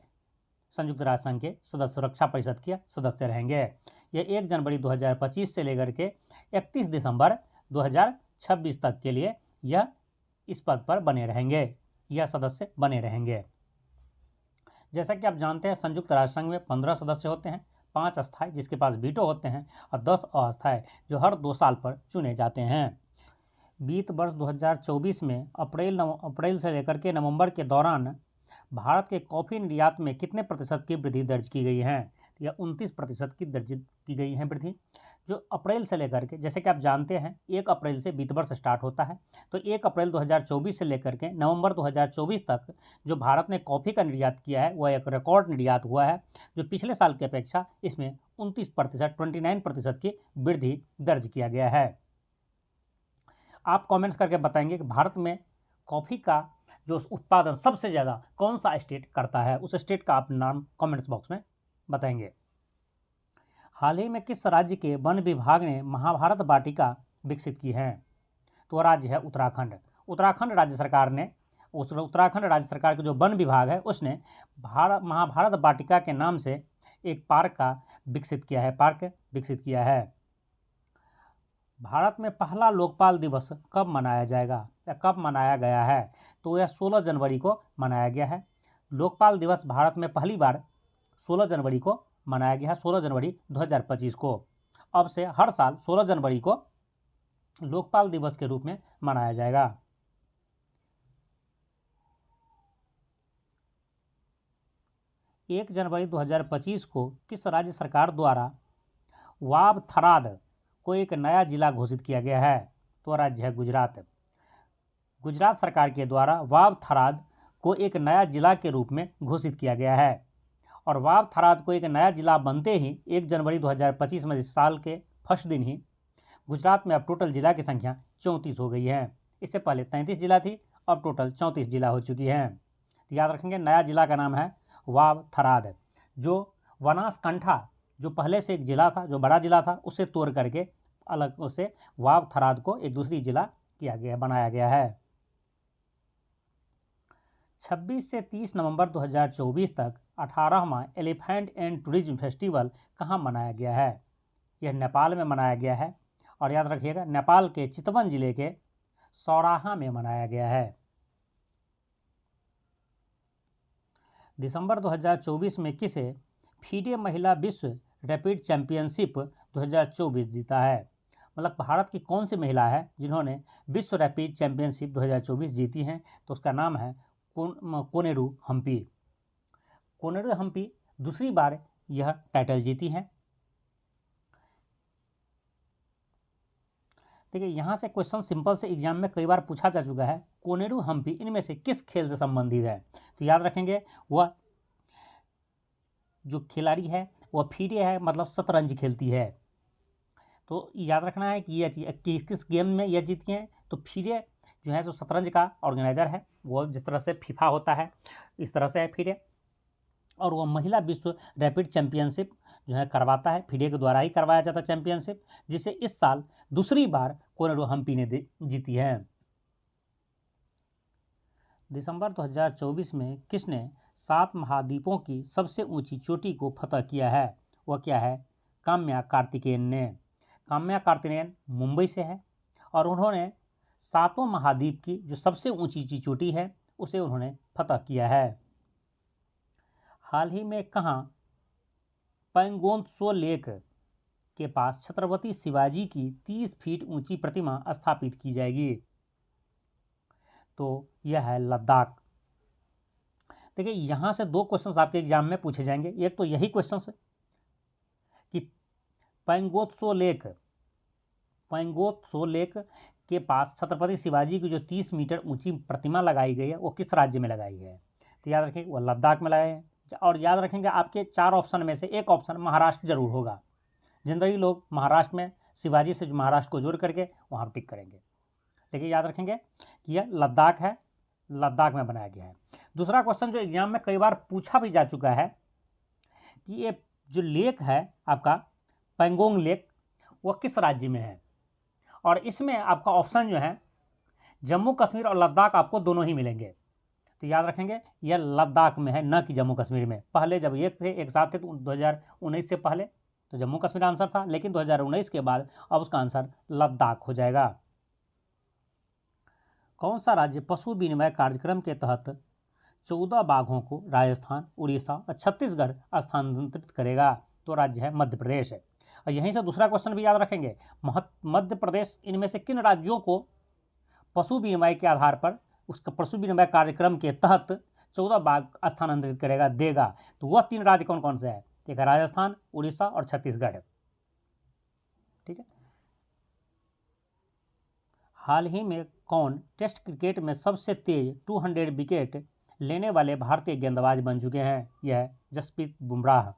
संयुक्त राष्ट्र संघ के सुरक्षा परिषद के सदस्य रहेंगे। यह 1 जनवरी 2025 से लेकर के 31 दिसंबर 2026 तक के लिए यह इस पद पर बने रहेंगे, यह सदस्य बने रहेंगे। जैसा कि आप जानते हैं, संयुक्त राष्ट्र संघ में 15 सदस्य होते हैं, 5 अस्थायी जिसके पास वीटो होते हैं और 10 अस्थायी जो हर 2 साल पर चुने जाते हैं। वित्त वर्ष 2024 में अप्रैल से लेकर के नवंबर के दौरान भारत के कॉफ़ी निर्यात में कितने प्रतिशत की वृद्धि दर्ज की गई है? या 29% की दर्ज की गई है वृद्धि, जो अप्रैल से लेकर के, जैसे कि आप जानते हैं 1 अप्रैल से वित्त वर्ष स्टार्ट होता है, तो 1 अप्रैल 2024 से लेकर के नवंबर 2024 तक जो भारत ने कॉफ़ी का निर्यात किया है वह एक रिकॉर्ड निर्यात हुआ है, जो पिछले साल की अपेक्षा इसमें 29% की वृद्धि दर्ज किया गया है। आप कमेंट्स करके बताएंगे कि भारत में कॉफ़ी का जो उत्पादन सबसे ज़्यादा कौन सा स्टेट करता है, उस स्टेट का आप नाम कमेंट्स बॉक्स में बताएंगे। हाल ही में किस राज्य के वन विभाग ने महाभारत वाटिका विकसित की है? तो वह राज्य है उत्तराखंड। उत्तराखंड राज्य सरकार के जो वन विभाग है उसने महाभारत वाटिका के नाम से एक पार्क विकसित किया है। भारत में पहला लोकपाल दिवस कब मनाया जाएगा या कब मनाया गया है? तो यह 16 जनवरी को मनाया गया है। लोकपाल दिवस भारत में पहली बार 16 जनवरी को मनाया गया है, 16 जनवरी 2025 को। अब से हर साल 16 जनवरी को लोकपाल दिवस के रूप में मनाया जाएगा। एक जनवरी 2025 को किस राज्य सरकार द्वारा वाव थराद को एक नया जिला घोषित किया गया है? तो राज्य है गुजरात। गुजरात सरकार के द्वारा वाव थराद को एक नया जिला के रूप में घोषित किया गया है। और वाव थराद को एक नया जिला बनते ही 1 जनवरी 2025 में इस साल के फर्स्ट दिन ही गुजरात में अब टोटल जिला की संख्या 34 हो गई है। इससे पहले 33 जिला थी, अब टोटल 34 जिला हो चुकी है। तो याद रखेंगे नया जिला का नाम है वाव थराद, जो बनासकांठा जो पहले से एक जिला था, जो बड़ा जिला था, उसे तोड़ करके अलग उसे वाव थराद को एक दूसरी जिला किया गया, बनाया गया है। 26 से 30 नवंबर 2024 तक 18वां एलिफेंट एंड टूरिज्म फेस्टिवल कहाँ मनाया गया है? यह नेपाल में मनाया गया है। और याद रखिएगा नेपाल के चितवन जिले के सौराहा में मनाया गया है। दिसंबर 2024 में किसे फीडे महिला विश्व रैपिड चैंपियनशिप 2024 जीता है? मतलब भारत की कौन सी महिला है जिन्होंने विश्व रैपिड चैंपियनशिप 2024 जीती हैं? तो उसका नाम है कोनेरू हम्पी। कोनेरू हम्पी दूसरी बार यह टाइटल जीती हैं। देखिए यहाँ से क्वेश्चन सिंपल से एग्जाम में कई बार पूछा जा चुका है। कोनेरू हम्पी इनमें से किस खेल से संबंधित है? तो याद रखेंगे वह जो खिलाड़ी है वह फीडे है, मतलब शतरंज खेलती है। तो याद रखना है कि यह किस गेम में यह जीती हैं। तो फीडे जो है जो शतरंज का ऑर्गेनाइजर है, वो जिस तरह से फीफा होता है इस तरह से है फीडे। और वो महिला विश्व रैपिड चैंपियनशिप जो है करवाता है, फीडे के द्वारा ही करवाया जाता है चैंपियनशिप, जिसे इस साल दूसरी बार कोनेरू हम्पी ने जीती है। दिसंबर 2024 में किसने 7 महाद्वीपों की सबसे ऊंची चोटी को फतह किया है? वह क्या है? काम्या कार्तिकेयन ने। काम्या कार्तिकेयन मुंबई से है और उन्होंने 7 महाद्वीप की जो सबसे ऊंची चोटी है उसे उन्होंने फतह किया है। हाल ही में कहाँ पैंगोंगत्सो लेक के पास छत्रपति शिवाजी की 30 फीट ऊंची प्रतिमा स्थापित की जाएगी? तो यह है लद्दाख। देखिए यहाँ से 2 क्वेश्चंस आपके एग्जाम में पूछे जाएंगे। एक तो यही क्वेश्चन है कि पैंगोंगत्सो लेक के पास छत्रपति शिवाजी की जो 30 मीटर ऊंची प्रतिमा लगाई गई है वो किस राज्य में लगाई गई है? तो याद रखें वह लद्दाख में लगाए हैं। और याद रखेंगे आपके 4 ऑप्शन में से एक ऑप्शन महाराष्ट्र जरूर होगा। जनरली लोग महाराष्ट्र में शिवाजी से जो महाराष्ट्र को जोड़ करके वहाँ टिक करेंगे, लेकिन याद रखेंगे कि यह लद्दाख है, लद्दाख में बनाया गया है। दूसरा क्वेश्चन जो एग्जाम में कई बार पूछा भी जा चुका है कि ये जो लेक है आपका पैंगोंग लेक वह किस राज्य में है? और इसमें आपका ऑप्शन जो है जम्मू कश्मीर और लद्दाख आपको दोनों ही मिलेंगे। तो याद रखेंगे यह लद्दाख में है, न कि जम्मू कश्मीर में। पहले जब एक साथ थे तो 2019 से पहले तो जम्मू कश्मीर आंसर था, लेकिन 2019 के बाद अब उसका आंसर लद्दाख हो जाएगा। कौन सा राज्य पशु विनिमय कार्यक्रम के तहत 14 बाघों को राजस्थान, उड़ीसा और छत्तीसगढ़ स्थानांतरित करेगा? तो राज्य है मध्य प्रदेश। और यहीं से दूसरा क्वेश्चन भी याद रखेंगे, मध्य प्रदेश इनमें से किन राज्यों को पशु विनिमय के आधार पर उसका पशु विनिमय कार्यक्रम के तहत 14 बाघ स्थानांतरित करेगा, देगा? तो वह 3 राज्य कौन कौन से हैं? एक है राजस्थान, उड़ीसा और छत्तीसगढ़। ठीक है। हाल ही में कौन टेस्ट क्रिकेट में सबसे तेज 200 विकेट लेने वाले भारतीय गेंदबाज बन चुके हैं? यह है जसप्रीत बुमराह।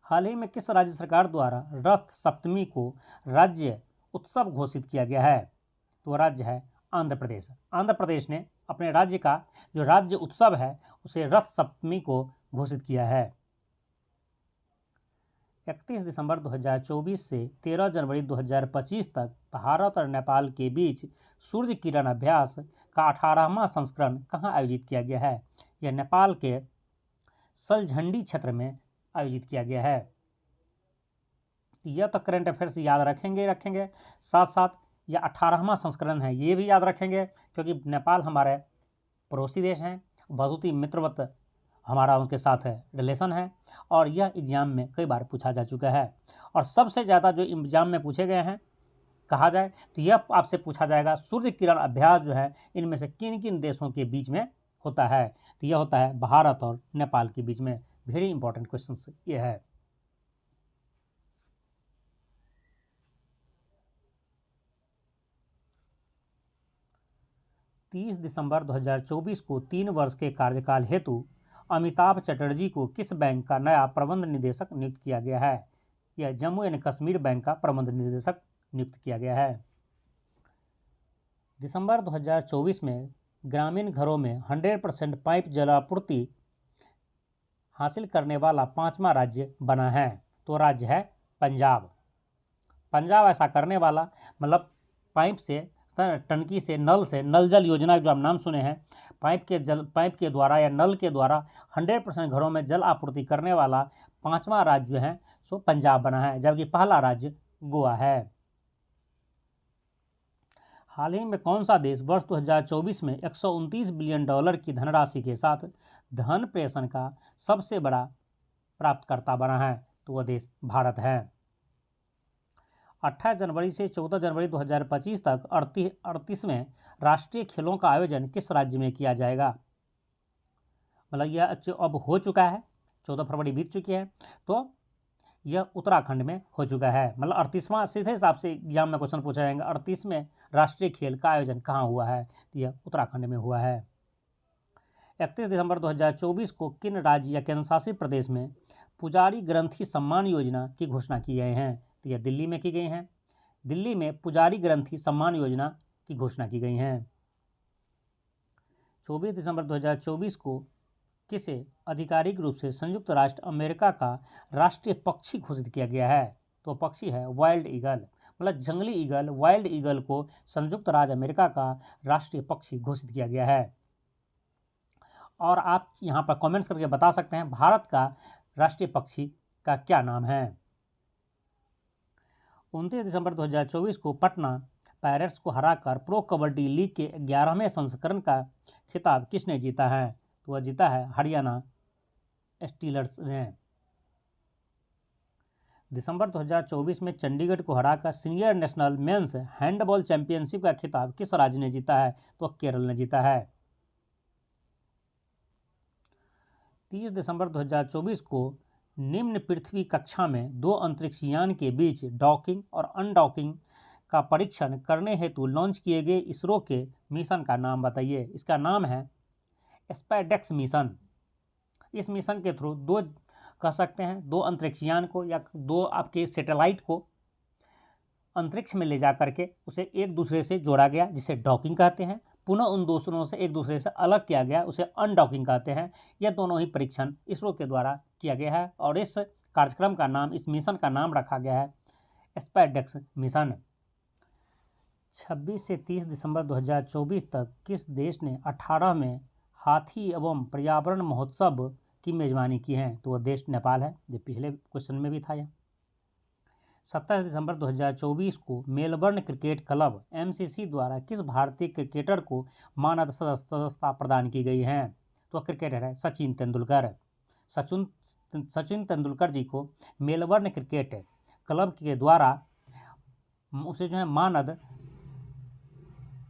हाल ही में किस राज्य सरकार द्वारा रथ सप्तमी को राज्य उत्सव घोषित किया गया है? तो राज्य है आंध्र प्रदेश। आंध्र प्रदेश ने अपने राज्य का जो राज्य उत्सव है उसे रथ सप्तमी को घोषित किया है। 31 दिसंबर 2024 से 13 जनवरी 2025 तक भारत और नेपाल के बीच सूर्य किरण अभ्यास का 18वां संस्करण कहाँ आयोजित किया गया है? यह नेपाल के सलझंडी क्षेत्र में आयोजित किया गया है। यह तो करंट अफेयर्स याद रखेंगे, साथ साथ यह 18वां संस्करण है ये भी याद रखेंगे, क्योंकि नेपाल हमारे पड़ोसी देश हैं बहुत ही मित्रवत हमारा उनके साथ है रिलेशन है, और यह एग्जाम में कई बार पूछा जा चुका है। और सबसे ज़्यादा जो एग्जाम में पूछे गए हैं कहा जाए तो यह आपसे पूछा जाएगा, सूर्य किरण अभ्यास जो है इनमें से किन किन देशों के बीच में होता है, तो यह होता है भारत और नेपाल के बीच में। वेरी इंपॉर्टेंट क्वेश्चन ये है। तीस दिसंबर 2024 को 3 वर्ष के कार्यकाल हेतु अमिताभ चटर्जी को किस बैंक का नया प्रबंध निदेशक नियुक्त किया गया है? यह जम्मू एंड कश्मीर बैंक का प्रबंध निदेशक नियुक्त किया गया है। दिसंबर 2024 में ग्रामीण घरों में 100% पाइप जलापूर्ति हासिल करने वाला 5वां राज्य बना है, तो राज्य है पंजाब। पंजाब ऐसा करने वाला, मतलब पाइप से, टंकी से, नल जल योजना जो आप नाम सुने हैं, पाइप के द्वारा या नल के द्वारा 100% घरों में जल आपूर्ति करने वाला 5वां राज्य जो है सो पंजाब बना है, जबकि पहला राज्य गोवा है। हाल ही में कौन सा देश वर्ष 2024 में $129 बिलियन की धनराशि के साथ धन प्रेषण का सबसे बड़ा प्राप्तकर्ता बना है? तो वह देश भारत है। 28 जनवरी से 14 जनवरी 2025 तक 38वें राष्ट्रीय खेलों का आयोजन किस राज्य में किया जाएगा? मतलब यह अब हो चुका है, 14 फरवरी बीत चुकी है, तो यह उत्तराखंड में हो चुका है। मतलब 38वां सीधे हिसाब से एग्जाम में क्वेश्चन पूछा जाएगा, 38वें राष्ट्रीय खेल का आयोजन कहाँ हुआ है? तो यह उत्तराखंड में हुआ है। 31 दिसंबर 2024 को किन राज्य या केंद्रशासित प्रदेश में पुजारी ग्रंथी सम्मान योजना की घोषणा की गई है? तो यह दिल्ली में की गई हैं। दिल्ली में पुजारी ग्रंथी सम्मान योजना की घोषणा की गई है। 24 दिसंबर 2024 को किसे आधिकारिक रूप से संयुक्त राष्ट्र अमेरिका का राष्ट्रीय पक्षी घोषित किया गया है? तो पक्षी है वाइल्ड ईगल। मतलब जंगली ईगल, वाइल्ड ईगल को संयुक्त राज्य अमेरिका का राष्ट्रीय पक्षी घोषित किया गया है। और आप यहाँ पर कमेंट्स करके बता सकते हैं भारत का राष्ट्रीय पक्षी का क्या नाम है। 29 दिसंबर 2024 को पटना पायरेट्स को हराकर प्रो कबड्डी लीग के 11वें संस्करण का खिताब किसने जीता है? तो वह जीता है हरियाणा स्टीलर्स ने। दिसंबर 2024 में चंडीगढ़ को हराकर senior national mens handball championship का खिताब किस राज्य ने जीता है? तो केरल ने जीता है। 30 दिसंबर 2024 को निम्न पृथ्वी कक्षा में 2 अंतरिक्ष यान के बीच डॉकिंग और अनडॉकिंग का परीक्षण करने हेतु लॉन्च किए गए इसरो के मिशन का नाम बताइए। इसका नाम है स्पाइडेक्स मिशन। इस मिशन के थ्रू 2 कह सकते हैं 2 अंतरिक्ष यान को या 2 आपके सैटेलाइट को अंतरिक्ष में ले जा करके उसे एक दूसरे से जोड़ा गया, जिसे डॉकिंग कहते हैं। पुनः उन दूसरों से एक दूसरे से अलग किया गया, उसे अनडॉकिंग कहते हैं। यह दोनों ही परीक्षण इसरो के द्वारा किया गया है और इस कार्यक्रम का नाम, इस मिशन का नाम रखा गया है स्पाइडेक्स मिशन। 26 से 30 दिसंबर 2024 तक किस देश ने 18वें हाथी एवं पर्यावरण महोत्सव की मेजबानी की है? तो वह देश नेपाल है, जो पिछले क्वेश्चन में भी था। यह 27 दिसंबर 2024 को मेलबर्न क्रिकेट क्लब MCC द्वारा किस भारतीय क्रिकेटर को मानद सदस्यता प्रदान की गई है? तो क्रिकेटर है सचिन तेंदुलकर। सचिन तेंदुलकर जी को मेलबर्न क्रिकेट क्लब के द्वारा उसे जो है मानद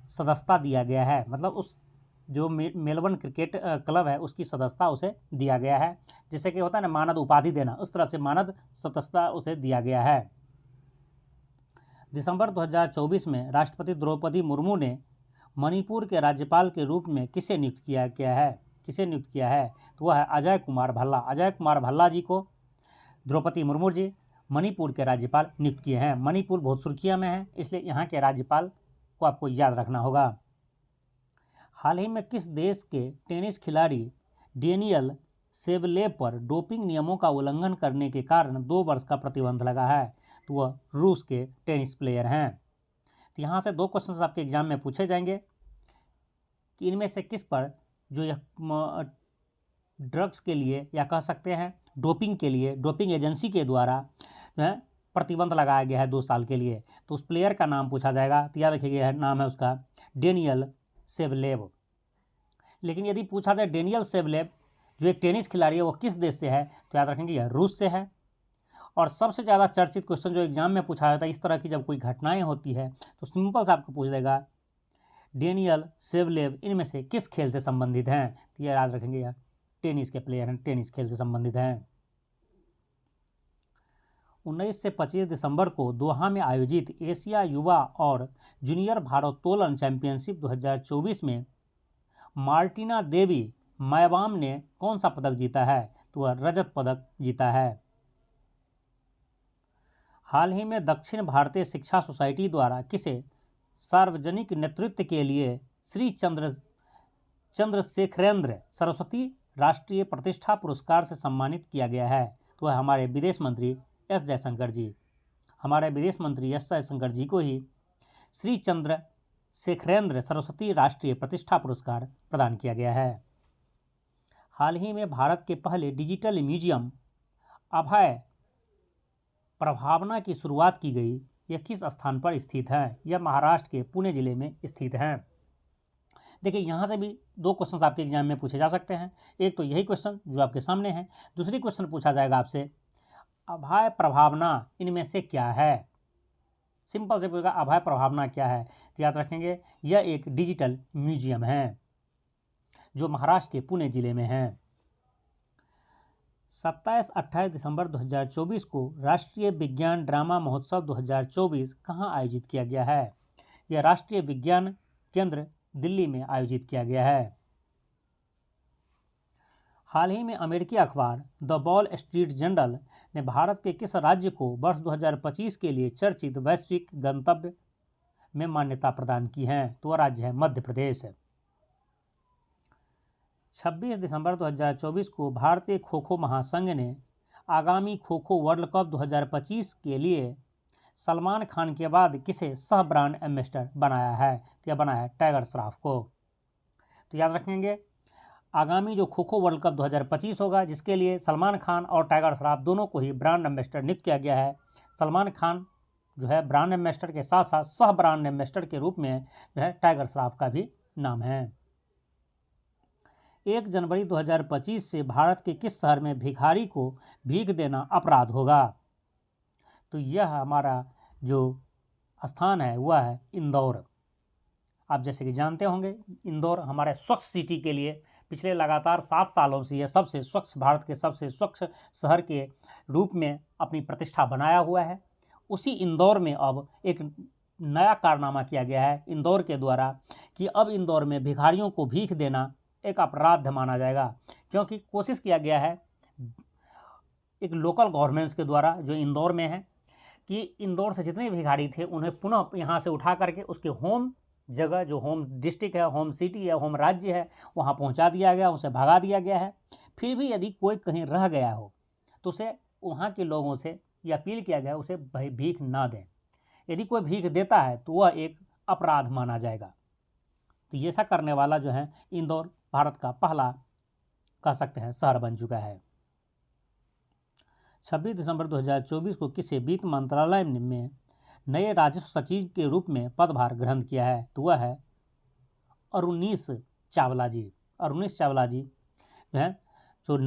सदस्यता दिया गया है। मतलब उस जो मेलबर्न क्रिकेट क्लब है उसकी सदस्यता उसे दिया गया है, जैसे कि होता है ना मानद उपाधि देना, उस तरह से मानद सदस्यता उसे दिया गया है। दिसंबर 2024 में राष्ट्रपति द्रौपदी मुर्मू ने मणिपुर के राज्यपाल के रूप में किसे नियुक्त किया है? तो वह है अजय कुमार भल्ला। अजय कुमार भल्ला जी को द्रौपदी मुर्मू जी मणिपुर के राज्यपाल नियुक्त किए हैं। मणिपुर बहुत सुर्खियां में है, इसलिए यहाँ के राज्यपाल को आपको याद रखना होगा। हाल ही में किस देश के टेनिस खिलाड़ी डेनियल शेवलेव पर डोपिंग नियमों का उल्लंघन करने के कारण 2 वर्ष का प्रतिबंध लगा है? तो वह रूस के टेनिस प्लेयर हैं। तो यहाँ से 2 क्वेश्चन आपके एग्जाम में पूछे जाएंगे कि इनमें से किस पर जो यह ड्रग्स के लिए या कह सकते हैं डोपिंग के लिए डोपिंग एजेंसी के द्वारा जो है प्रतिबंध लगाया गया है 2 साल के लिए, तो उस प्लेयर का नाम पूछा जाएगा। तो याद रखिए नाम है उसका डेनियल शेवलेव। लेकिन यदि पूछा जाए डेनियल शेवलेव जो एक टेनिस खिलाड़ी है वो किस देश से है, तो याद रखेंगे यह रूस से है। और सबसे ज़्यादा चर्चित क्वेश्चन जो एग्जाम में पूछा जाता है इस तरह की जब कोई घटनाएं होती है तो सिंपल से आपको पूछ देगा डेनियल शेवलेव इनमें से किस खेल से संबंधित हैं, तो यह याद रखेंगे यह टेनिस के प्लेयर हैं, टेनिस खेल से संबंधित हैं। 19 से 25 दिसंबर को दोहा में आयोजित एशिया युवा और जूनियर भारोत्तोलन चैंपियनशिप 2024 में मार्टिना देवी मैबाम ने कौन सा पदक जीता है, तो वह रजत पदक जीता है। हाल ही में दक्षिण भारतीय शिक्षा सोसाइटी द्वारा किसे सार्वजनिक नेतृत्व के लिए श्री चंद्रशेखरेंद्र सरस्वती राष्ट्रीय प्रतिष्ठा पुरस्कार से सम्मानित किया गया है, तो वह हमारे विदेश मंत्री एस जयशंकर जी, हमारे विदेश मंत्री एस जयशंकर जी को ही श्री चंद्रशेखरेंद्र सरस्वती राष्ट्रीय प्रतिष्ठा पुरस्कार प्रदान किया गया है। हाल ही में भारत के पहले डिजिटल म्यूजियम अभय प्रभावना की शुरुआत की गई, यह किस स्थान पर स्थित है, यह महाराष्ट्र के पुणे जिले में स्थित है। देखिए यहाँ से भी दो क्वेश्चन आपके एग्जाम में पूछे जा सकते हैं, एक तो यही क्वेश्चन जो आपके सामने है, दूसरी क्वेश्चन पूछा जाएगा आपसे अभय प्रभावना इनमें से क्या है। सिंपल से पूछेगा अभय प्रभावना क्या है, तो याद रखेंगे यह एक डिजिटल म्यूजियम है जो महाराष्ट्र के पुणे जिले में है। 27-28 दिसंबर 2024 को राष्ट्रीय विज्ञान ड्रामा महोत्सव 2024 कहाँ आयोजित किया गया है, यह राष्ट्रीय विज्ञान केंद्र दिल्ली में आयोजित किया गया है। हाल ही में अमेरिकी अखबार द वॉल स्ट्रीट जर्नल ने भारत के किस राज्य को वर्ष 2025 के लिए चर्चित वैश्विक गंतव्य में मान्यता प्रदान की है, तो वह राज्य है मध्य प्रदेश। 26 दिसंबर 2024 को भारतीय खो खो महासंघ ने आगामी खो खो वर्ल्ड कप 2025 के लिए सलमान खान के बाद किसे सह ब्रांड एम्बेसडर बनाया है, तो यह बनाया है टाइगर श्रॉफ को। तो याद रखेंगे आगामी जो खो खो वर्ल्ड कप 2025 होगा जिसके लिए सलमान खान और टाइगर श्रॉफ दोनों को ही ब्रांड एम्बेसडर नियुक्त किया गया है। सलमान खान जो है ब्रांड एम्बेसडर के साथ साथ सह ब्रांड एम्बेसडर के रूप में जो है टाइगर श्रॉफ का भी नाम है। 1 जनवरी 2025 से भारत के किस शहर में भिखारी को भीख देना अपराध होगा, तो यह हमारा जो स्थान है वह है इंदौर। आप जैसे कि जानते होंगे इंदौर हमारे स्वच्छ सिटी के लिए पिछले लगातार 7 सालों से यह सबसे स्वच्छ भारत के सबसे स्वच्छ शहर के रूप में अपनी प्रतिष्ठा बनाया हुआ है। उसी इंदौर में अब एक नया कारनामा किया गया है इंदौर के द्वारा कि अब इंदौर में भिखारियों को भीख देना एक अपराध माना जाएगा, क्योंकि कोशिश किया गया है एक लोकल गवर्नमेंट्स के द्वारा जो इंदौर में है कि इंदौर से जितने भिखारी थे उन्हें पुनः यहाँ से उठा करके उसके होम जगह जो होम डिस्ट्रिक्ट है, होम सिटी है, होम राज्य है वहाँ पहुँचा दिया गया, उसे भगा दिया गया है। फिर भी यदि कोई कहीं रह गया हो तो उसे वहाँ के लोगों से यह अपील किया गया उसे भीख ना दें। यदि कोई भीख देता है तो वह एक अपराध माना जाएगा। तो ऐसा करने वाला जो है इंदौर भारत का पहला कह सकते हैं शहर बन चुका है। 26 दिसंबर 2024 को किसे वित्त मंत्रालय में नए राजस्व सचिव के रूप में पदभार ग्रहण किया है, तो वह है अरुणीश चावला जी। अरुणीश चावला जी जो है जो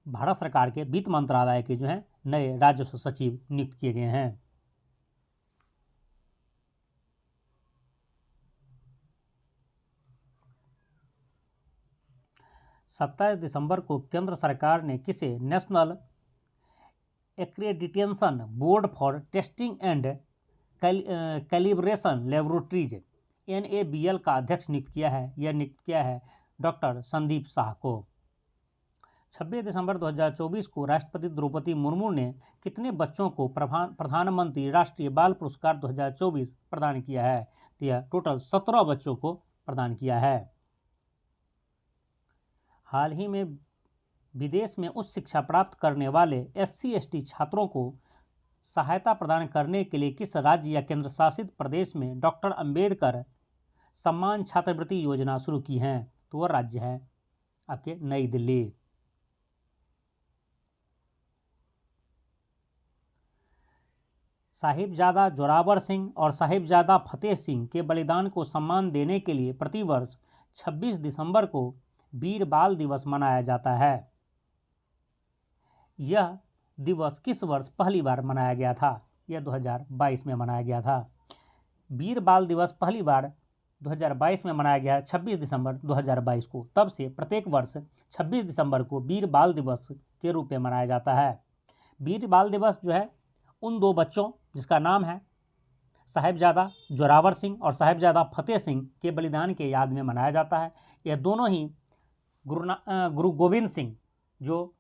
भारत सरकार के वित्त मंत्रालय के जो है नए राजस्व सचिव नियुक्त किए गए हैं। सत्ताईस दिसंबर को केंद्र सरकार ने किसे national accreditation board for testing and calibration laboratories NABL का अध्यक्ष नियुक्त किया है। यह नियुक्त किया है डॉक्टर संदीप शाह को। 26 दिसंबर 2024 को राष्ट्रपति द्रौपदी मुर्मू ने कितने बच्चों को प्रधानमंत्री राष्ट्रीय बाल पुरस्कार 2024 प्रदान किया है, तो यह टोटल 17 बच्चों को प्रदान किया है। हाल ही में विदेश में उच्च शिक्षा प्राप्त करने वाले SC/ST छात्रों को सहायता प्रदान करने के लिए किस राज्य या केंद्र शासित प्रदेश में डॉक्टर अंबेडकर सम्मान छात्रवृत्ति योजना शुरू की है, तो वह राज्य है आपके नई दिल्ली। साहिबजादा जोरावर सिंह और साहिबजादा फतेह सिंह के बलिदान को सम्मान देने के लिए प्रतिवर्ष 26 दिसंबर को वीर बाल दिवस मनाया जाता है? यह दिवस किस वर्ष पहली बार मनाया गया था? यह 2022 में मनाया गया था। वीर बाल दिवस पहली बार 2022 में मनाया गया है 26 दिसंबर 2022 को। तब से प्रत्येक वर्ष 26 दिसंबर को वीर बाल दिवस के रूप में मनाया जाता है। वीर बाल दिवस जो है उन दो बच्चों जिसका नाम है साहिबजादा जोरावर सिंह और साहिबजादा फतेह सिंह के बलिदान के याद में मनाया जाता है। यह दोनों ही गुरु गोविंद सिंह जो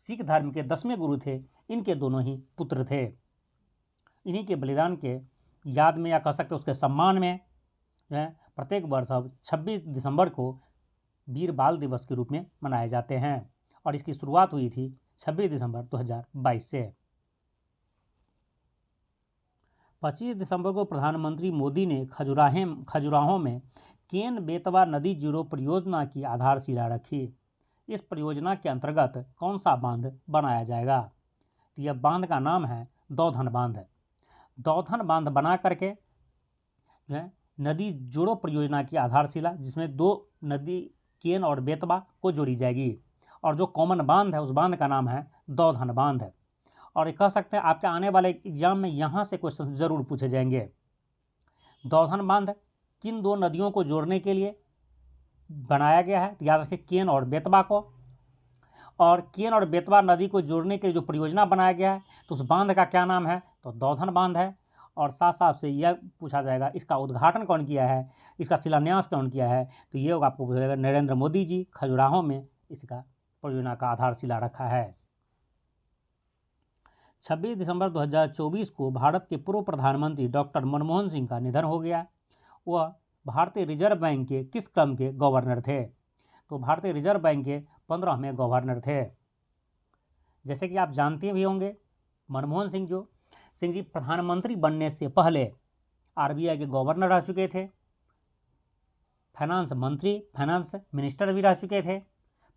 सिख धर्म के 10वें गुरु थे, इनके दोनों ही पुत्र थे। इन्हीं के बलिदान के याद में या कह सकते उसके सम्मान में जो है प्रत्येक वर्ष अब 26 दिसंबर को वीर बाल दिवस के रूप में मनाए जाते हैं और इसकी शुरुआत हुई थी 26 दिसंबर 2022 से। 25 दिसंबर को प्रधानमंत्री मोदी ने खजुराहो में केन बेतवा नदी जोड़ो परियोजना की आधारशिला रखी। इस परियोजना के अंतर्गत कौन सा बांध बनाया जाएगा? तो यह बांध का नाम है दौधन बांध। दौधन बांध बना करके जो है नदी जोड़ो परियोजना की आधारशिला, जिसमें दो नदी केन और बेतवा को जोड़ी जाएगी और जो कॉमन बांध है उस बांध का नाम है दौधन बांध। और कह सकते हैं आपके आने वाले एग्जाम में यहाँ से क्वेश्चन ज़रूर पूछे जाएंगे। दौधन बांध किन दो नदियों को जोड़ने के लिए बनाया गया है? तो याद रखें केन और बेतवा को। और केन और बेतवा नदी को जोड़ने के लिए जो परियोजना बनाया गया है तो उस बांध का क्या नाम है? तो दौधन बांध है। और साथ साथ से यह पूछा जाएगा इसका उद्घाटन कौन किया है, इसका शिलान्यास कौन किया है? तो ये आपको पूछेगा नरेंद्र मोदी जी खजुराहो में इसका परियोजना का आधारशिला रखा है। 26 दिसंबर 2024 को भारत के पूर्व प्रधानमंत्री डॉक्टर मनमोहन सिंह का निधन हो गया। वह भारतीय रिजर्व बैंक के किस क्रम के गवर्नर थे? तो भारतीय रिजर्व बैंक के 15वें गवर्नर थे। जैसे कि आप जानते भी होंगे मनमोहन सिंह जी प्रधानमंत्री बनने से पहले आरबीआई के गवर्नर रह चुके थे, फाइनेंस मिनिस्टर भी रह चुके थे,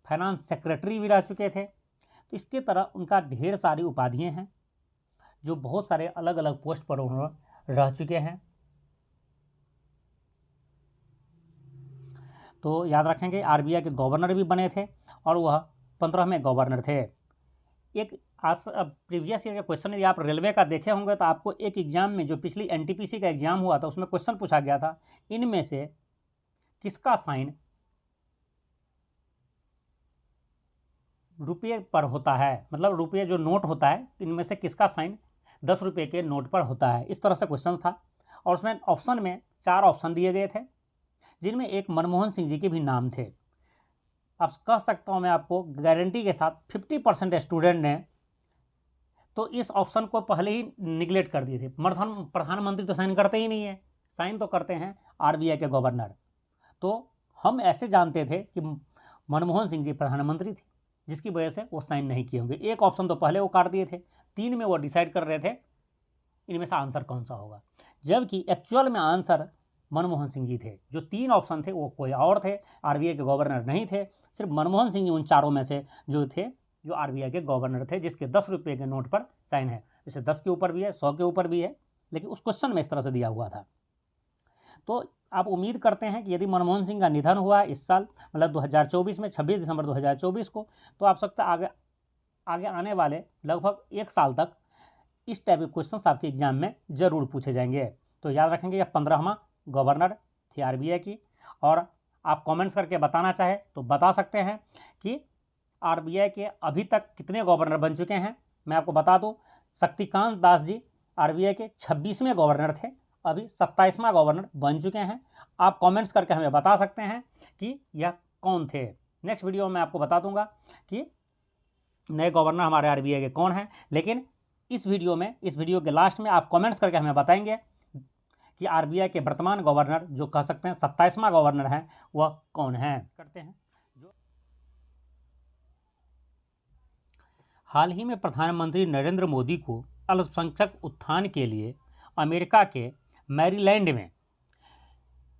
फाइनेंस सेक्रेटरी भी रह चुके थे। तो इसके तरह उनका ढेर सारी उपाधियां हैं जो बहुत सारे अलग अलग पोस्ट पर उन्होंने रह चुके हैं। तो याद रखेंगे आरबीआई के गवर्नर भी बने थे और वह 15वें गवर्नर थे। एक आज प्रीवियस ईयर का क्वेश्चन यदि आप रेलवे का देखे होंगे तो आपको एक एग्जाम में जो पिछली एनटीपीसी का एग्जाम हुआ था उसमें क्वेश्चन पूछा गया था, इनमें से किसका साइन रुपये पर होता है? मतलब रुपये जो नोट होता है इनमें से किसका साइन 10 रुपये के नोट पर होता है? इस तरह से क्वेश्चन था और उसमें ऑप्शन में 4 ऑप्शन दिए गए थे जिनमें एक मनमोहन सिंह जी के भी नाम थे। अब कह सकता हूँ मैं आपको गारंटी के साथ 50% स्टूडेंट ने तो इस ऑप्शन को पहले ही निगलेक्ट कर दिए थे। प्रधानमंत्री तो साइन करते ही नहीं है, साइन तो करते हैं आरबीआई के गवर्नर। तो हम ऐसे जानते थे कि मनमोहन सिंह जी प्रधानमंत्री थे जिसकी वजह से वो साइन नहीं किए होंगे। एक ऑप्शन तो पहले वो काट दिए थे, 3 में वो डिसाइड कर रहे थे इनमें से आंसर कौन सा होगा, जबकि एक्चुअल में आंसर मनमोहन सिंह जी थे। जो 3 ऑप्शन थे वो कोई और थे, आरबीआई के गवर्नर नहीं थे। सिर्फ मनमोहन सिंह जी उन चारों में से जो थे जो आरबीआई के गवर्नर थे जिसके 10 रुपये के नोट पर साइन है। जैसे 10 के ऊपर भी है, 100 के ऊपर भी है, लेकिन उस क्वेश्चन में इस तरह से दिया हुआ था। तो आप उम्मीद करते हैं कि यदि मनमोहन सिंह का निधन हुआ इस साल मतलब 2024 में 26 दिसंबर 2024 को, तो आप सकता आगे आने वाले लगभग 1 साल तक इस टाइप के क्वेश्चन आपके एग्जाम में ज़रूर पूछे जाएंगे। तो याद रखेंगे यह 15वां गवर्नर थे आरबीआई की। और आप कमेंट्स करके बताना चाहे तो बता सकते हैं कि आरबीआई के अभी तक कितने गवर्नर बन चुके हैं। मैं आपको बता दूं शक्तिकांत दास जी आरबीआई के 26वें गवर्नर थे, अभी 27वां गवर्नर बन चुके हैं। आप कमेंट्स करके हमें बता सकते हैं कि यह कौन थे। नेक्स्ट वीडियो में आपको बता दूंगा कि नए गवर्नर हमारे आरबीआई के कौन हैं, लेकिन इस वीडियो के लास्ट में आप कमेंट्स करके हमें बताएंगे कि आरबीआई के वर्तमान गवर्नर जो कह सकते हैं 27वां गवर्नर हैं वह कौन हैं। करते हैं जो हाल ही में प्रधानमंत्री नरेंद्र मोदी को अल्पसंख्यक उत्थान के लिए अमेरिका के मैरीलैंड में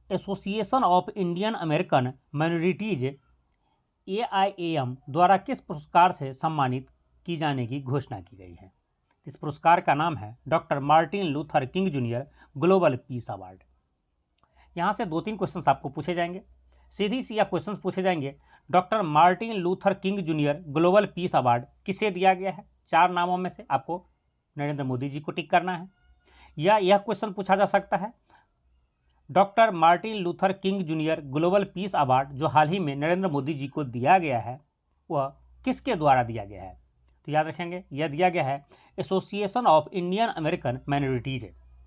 association of Indian American minorities AIAM द्वारा किस पुरस्कार से सम्मानित की जाने की घोषणा की गई है? इस पुरस्कार का नाम है doctor Martin Luther king junior global peace award. यहाँ से 2-3 क्वेश्चन आपको पूछे जाएंगे। सीधी सी यह क्वेश्चन पूछे जाएंगे, doctor Martin Luther king junior global peace award किसे दिया गया है? 4 नामों में से आपको नरेंद्र मोदी जी को टिक करना है। या यह क्वेश्चन पूछा जा सकता है, doctor Martin Luther king junior global peace award जो हाल ही में नरेंद्र मोदी जी को दिया गया है वह किसके द्वारा दिया गया है? तो याद रखेंगे, यह दिया गया है association of Indian American minorities,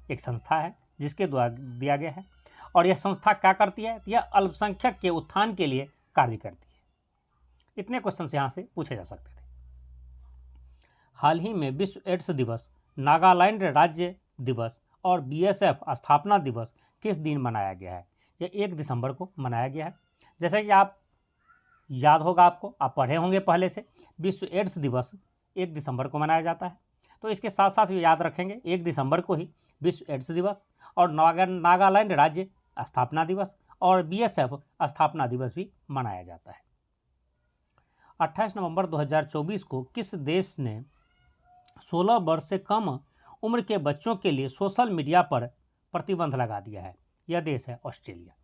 एक संस्था है जिसके द्वारा दिया गया है। और यह संस्था क्या करती है? यह अल्पसंख्यक के उत्थान के लिए कार्य करती है। इतने क्वेश्चन यहाँ से पूछे जा सकते थे। हाल ही में विश्व एड्स दिवस, नागालैंड राज्य दिवस और बीएसएफ स्थापना दिवस किस दिन मनाया गया है? यह 1 दिसंबर को मनाया गया है। जैसे कि आप याद होगा, आपको आप पढ़े होंगे पहले से, विश्व एड्स दिवस 1 दिसंबर को मनाया जाता है। तो इसके साथ साथ याद रखेंगे 1 दिसंबर को ही विश्व एड्स दिवस और नागालैंड राज्य स्थापना दिवस और बीएसएफ स्थापना दिवस भी मनाया जाता है। 28 नवंबर 2024 को किस देश ने 16 वर्ष से कम उम्र के बच्चों के लिए सोशल मीडिया पर प्रतिबंध लगा दिया है? यह देश है ऑस्ट्रेलिया।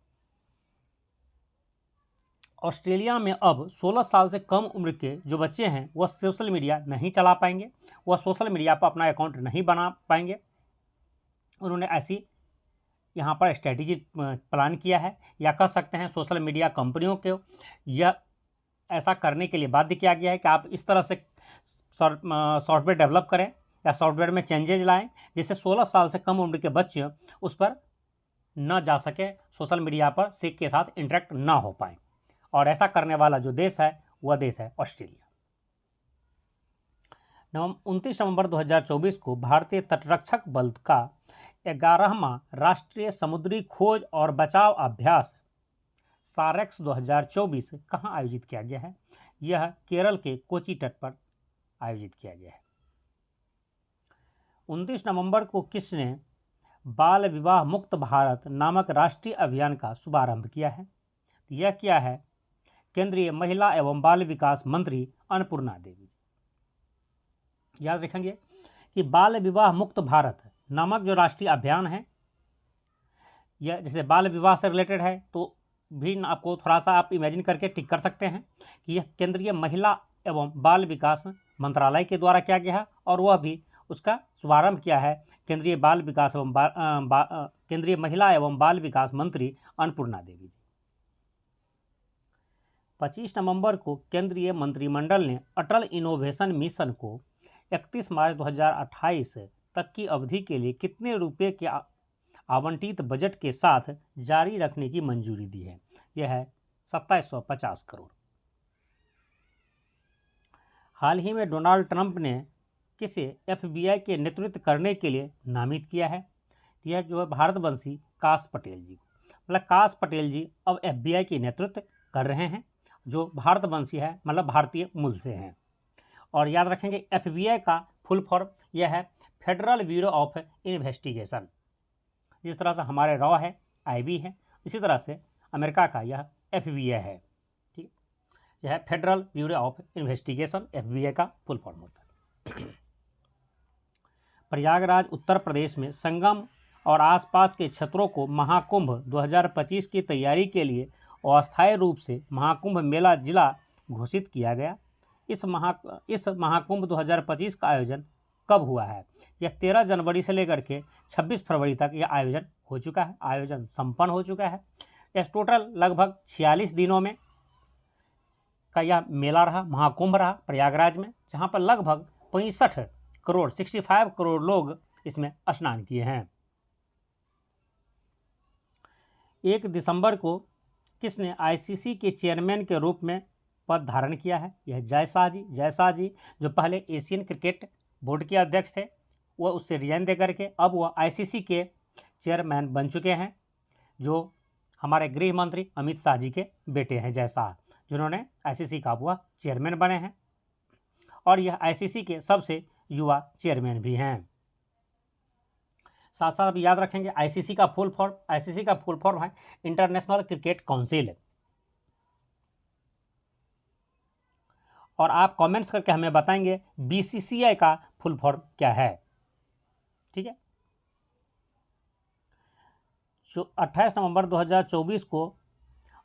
ऑस्ट्रेलिया में अब 16 साल से कम उम्र के जो बच्चे हैं वह सोशल मीडिया नहीं चला पाएंगे, वह सोशल मीडिया पर अपना अकाउंट नहीं बना पाएंगे। उन्होंने ऐसी यहाँ पर स्ट्रेटेजी प्लान किया है, या कह सकते हैं सोशल मीडिया कंपनियों को यह ऐसा करने के लिए बाध्य किया गया है कि आप इस तरह से सॉफ्टवेयर डेवलप करें या सॉफ्टवेयर में चेंजेज लाएं जिससे 16 साल से कम उम्र के बच्चे उस पर न जा सके, सोशल मीडिया पर सीख के साथ इंटरेक्ट ना हो पाएँ। और ऐसा करने वाला जो देश है वह देश है ऑस्ट्रेलिया। 29 नवंबर 2024 को भारतीय तटरक्षक बल का 11वां राष्ट्रीय समुद्री खोज और बचाव अभ्यास सारेक्स 2024 कहाँ आयोजित किया गया है? यह केरल के कोची तट पर आयोजित किया गया है। 29 नवंबर को किसने बाल विवाह मुक्त भारत नामक राष्ट्रीय अभियान का शुभारंभ किया है? यह क्या है? केंद्रीय महिला एवं बाल विकास मंत्री अन्नपूर्णा देवी। याद रखेंगे कि बाल विवाह मुक्त भारत नामक जो राष्ट्रीय अभियान है, यह जैसे बाल विवाह से रिलेटेड है तो भी आपको थोड़ा सा आप इमेजिन करके टिक कर सकते हैं कि यह केंद्रीय महिला एवं बाल विकास मंत्रालय के द्वारा किया गया है और वह भी उसका शुभारंभ किया है केंद्रीय बाल विकास एवं केंद्रीय महिला एवं बाल विकास मंत्री अन्नपूर्णा देवी जी। 25 नवंबर को केंद्रीय मंत्रिमंडल ने अटल इनोवेशन मिशन को 31 मार्च 2028 तक की अवधि के लिए कितने रुपए के आवंटित बजट के साथ जारी रखने की मंजूरी दी है? यह है 2750 करोड़। हाल ही में डोनाल्ड ट्रंप ने किसे एफबीआई के नेतृत्व करने के लिए नामित किया है? यह जो है भारतवंशी काश पटेल जी। मतलब काश पटेल जी अब एफबीआई की नेतृत्व कर रहे हैं, जो भारतवंशी है, मतलब भारतीय मूल से हैं। और याद रखेंगे एफबीआई का फुल फॉर्म यह है फेडरल ब्यूरो ऑफ इन्वेस्टिगेशन। जिस तरह से हमारे रॉ है, आईबी है, इसी तरह से अमेरिका का यह एफबीआई है। ठीक, यह federal bureau of investigation, FBI का फुल फॉर्म होता है। प्रयागराज उत्तर प्रदेश में संगम और आसपास के क्षेत्रों को महाकुंभ 2025 की तैयारी के लिए अस्थायी रूप से महाकुंभ मेला जिला घोषित किया गया। इस महाकुंभ 2025 का आयोजन कब हुआ है? यह 13 जनवरी से लेकर के 26 फरवरी तक यह आयोजन हो चुका है, आयोजन संपन्न हो चुका है। यह टोटल लगभग 46 दिनों में का यह मेला रहा, महाकुंभ रहा प्रयागराज में, जहाँ पर लगभग 65 करोड़ लोग इसमें स्नान किए हैं। 1 दिसंबर को किसने आईसीसी के चेयरमैन के रूप में पद धारण किया है? यह जयशाह जी जो पहले एशियन क्रिकेट बोर्ड के अध्यक्ष थे, वह उससे रिजाइन दे करके अब वह आईसीसी के चेयरमैन बन चुके हैं, जो हमारे गृह मंत्री अमित शाह जी के बेटे हैं जयशाह, जिन्होंने आईसीसी का वह चेयरमैन बने हैं और यह आईसीसी के सबसे युवा चेयरमैन भी हैं। साथ साथ याद रखेंगे आईसीसी का फुल फॉर्म है इंटरनेशनल क्रिकेट काउंसिल। और आप कमेंट्स करके हमें बताएंगे बीसीसीआई का फुल फॉर्म क्या है। ठीक है, 28 नवंबर 2024 को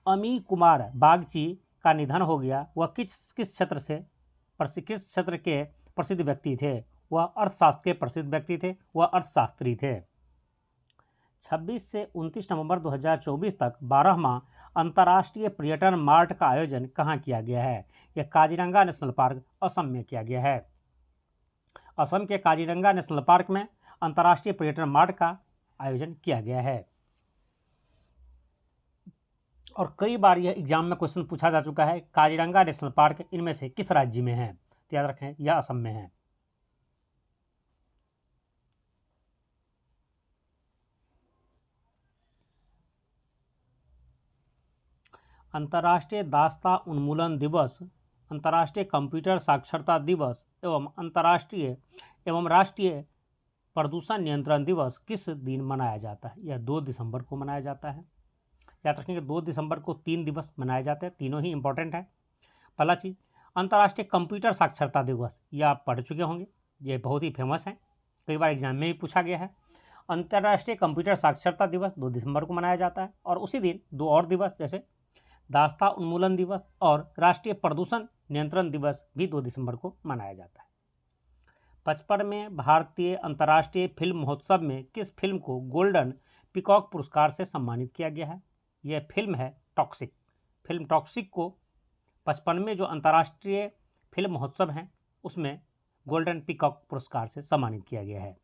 अमी कुमार बागची का निधन हो गया। वह किस क्षेत्र के प्रसिद्ध व्यक्ति थे? वह अर्थशास्त्र के प्रसिद्ध व्यक्ति थे, वह अर्थशास्त्री थे। 26 से 29 नवंबर 2024 तक 12वां अंतर्राष्ट्रीय पर्यटन मार्ट का आयोजन कहाँ किया गया है? यह काजीरंगा नेशनल पार्क असम में किया गया है। असम के काजीरंगा नेशनल पार्क में अंतर्राष्ट्रीय पर्यटन मार्ट का आयोजन किया गया है। और कई बार यह एग्जाम में क्वेश्चन पूछा जा चुका है, काजीरंगा नेशनल पार्क इनमें से किस राज्य में है? तो याद रखें यह असम में है। अंतर्राष्ट्रीय दास्ता उन्मूलन दिवस, अंतर्राष्ट्रीय कंप्यूटर साक्षरता दिवस एवं अंतर्राष्ट्रीय एवं राष्ट्रीय प्रदूषण नियंत्रण दिवस किस दिन मनाया जाता है? यह 2 दिसंबर को मनाया जाता है। याद रखेंगे 2 दिसंबर को 3 दिवस मनाए जाते हैं, तीनों ही इंपॉर्टेंट है। पहला चीज़ अंतर्राष्ट्रीय कंप्यूटर साक्षरता दिवस, यह आप पढ़ चुके होंगे, ये बहुत ही फेमस है, कई बार एग्जाम में भी पूछा गया है। अंतर्राष्ट्रीय कंप्यूटर साक्षरता दिवस 2 दिसंबर को मनाया जाता है। और उसी दिन 2 और दिवस जैसे दास्ता उन्मूलन दिवस और राष्ट्रीय प्रदूषण नियंत्रण दिवस भी 2 दिसंबर को मनाया जाता है। 55वें भारतीय अंतर्राष्ट्रीय फिल्म महोत्सव में किस फिल्म को गोल्डन पीकॉक पुरस्कार से सम्मानित किया गया है? यह फिल्म है टॉक्सिक। फिल्म टॉक्सिक को 55वें जो अंतर्राष्ट्रीय फिल्म महोत्सव हैं उसमें गोल्डन पीकॉक पुरस्कार से सम्मानित किया गया है।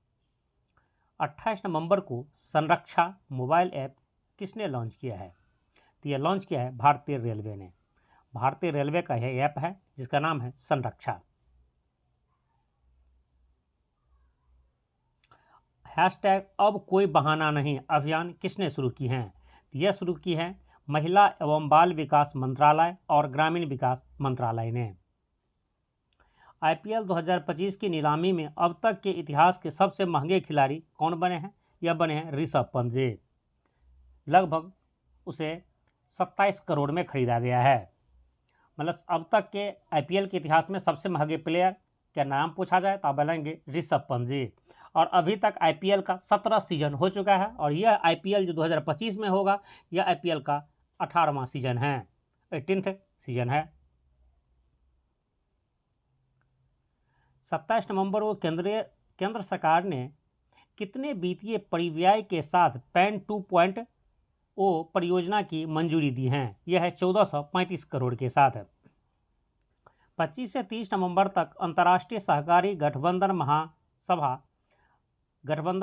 28 नवंबर को संरक्षा मोबाइल ऐप किसने लॉन्च किया है? तो यह लॉन्च किया है भारतीय रेलवे ने। भारतीय रेलवे का यह ऐप है जिसका नाम है संरक्षा। हैशटैग अब कोई बहाना नहीं अभियान किसने शुरू की है? यह शुरू की है महिला एवं बाल विकास मंत्रालय और ग्रामीण विकास मंत्रालय ने। आईपीएल 2025 की नीलामी में अब तक के इतिहास के सबसे महंगे खिलाड़ी कौन बने हैं? यह बने हैं ऋषभ पंत। लगभग उसे 27 करोड़ में खरीदा गया है। मतलब अब तक के आईपीएल के इतिहास में सबसे महंगे प्लेयर का नाम पूछा जाए तो आप बोलेंगे ऋषभ पंत जी। और अभी तक आईपीएल का 17 सीजन हो चुका है और यह आईपीएल जो 2025 में होगा यह आईपीएल का 18वां सीजन है, 18th सीजन है। 27 नवंबर को केंद्र सरकार ने कितने वित्तीय परिव्यय के साथ पैन 2.0 परियोजना की मंजूरी दी है? यह है 1435 करोड़ के साथ। 25 से 30 नवंबर तक अंतर्राष्ट्रीय सहकारी गठबंधन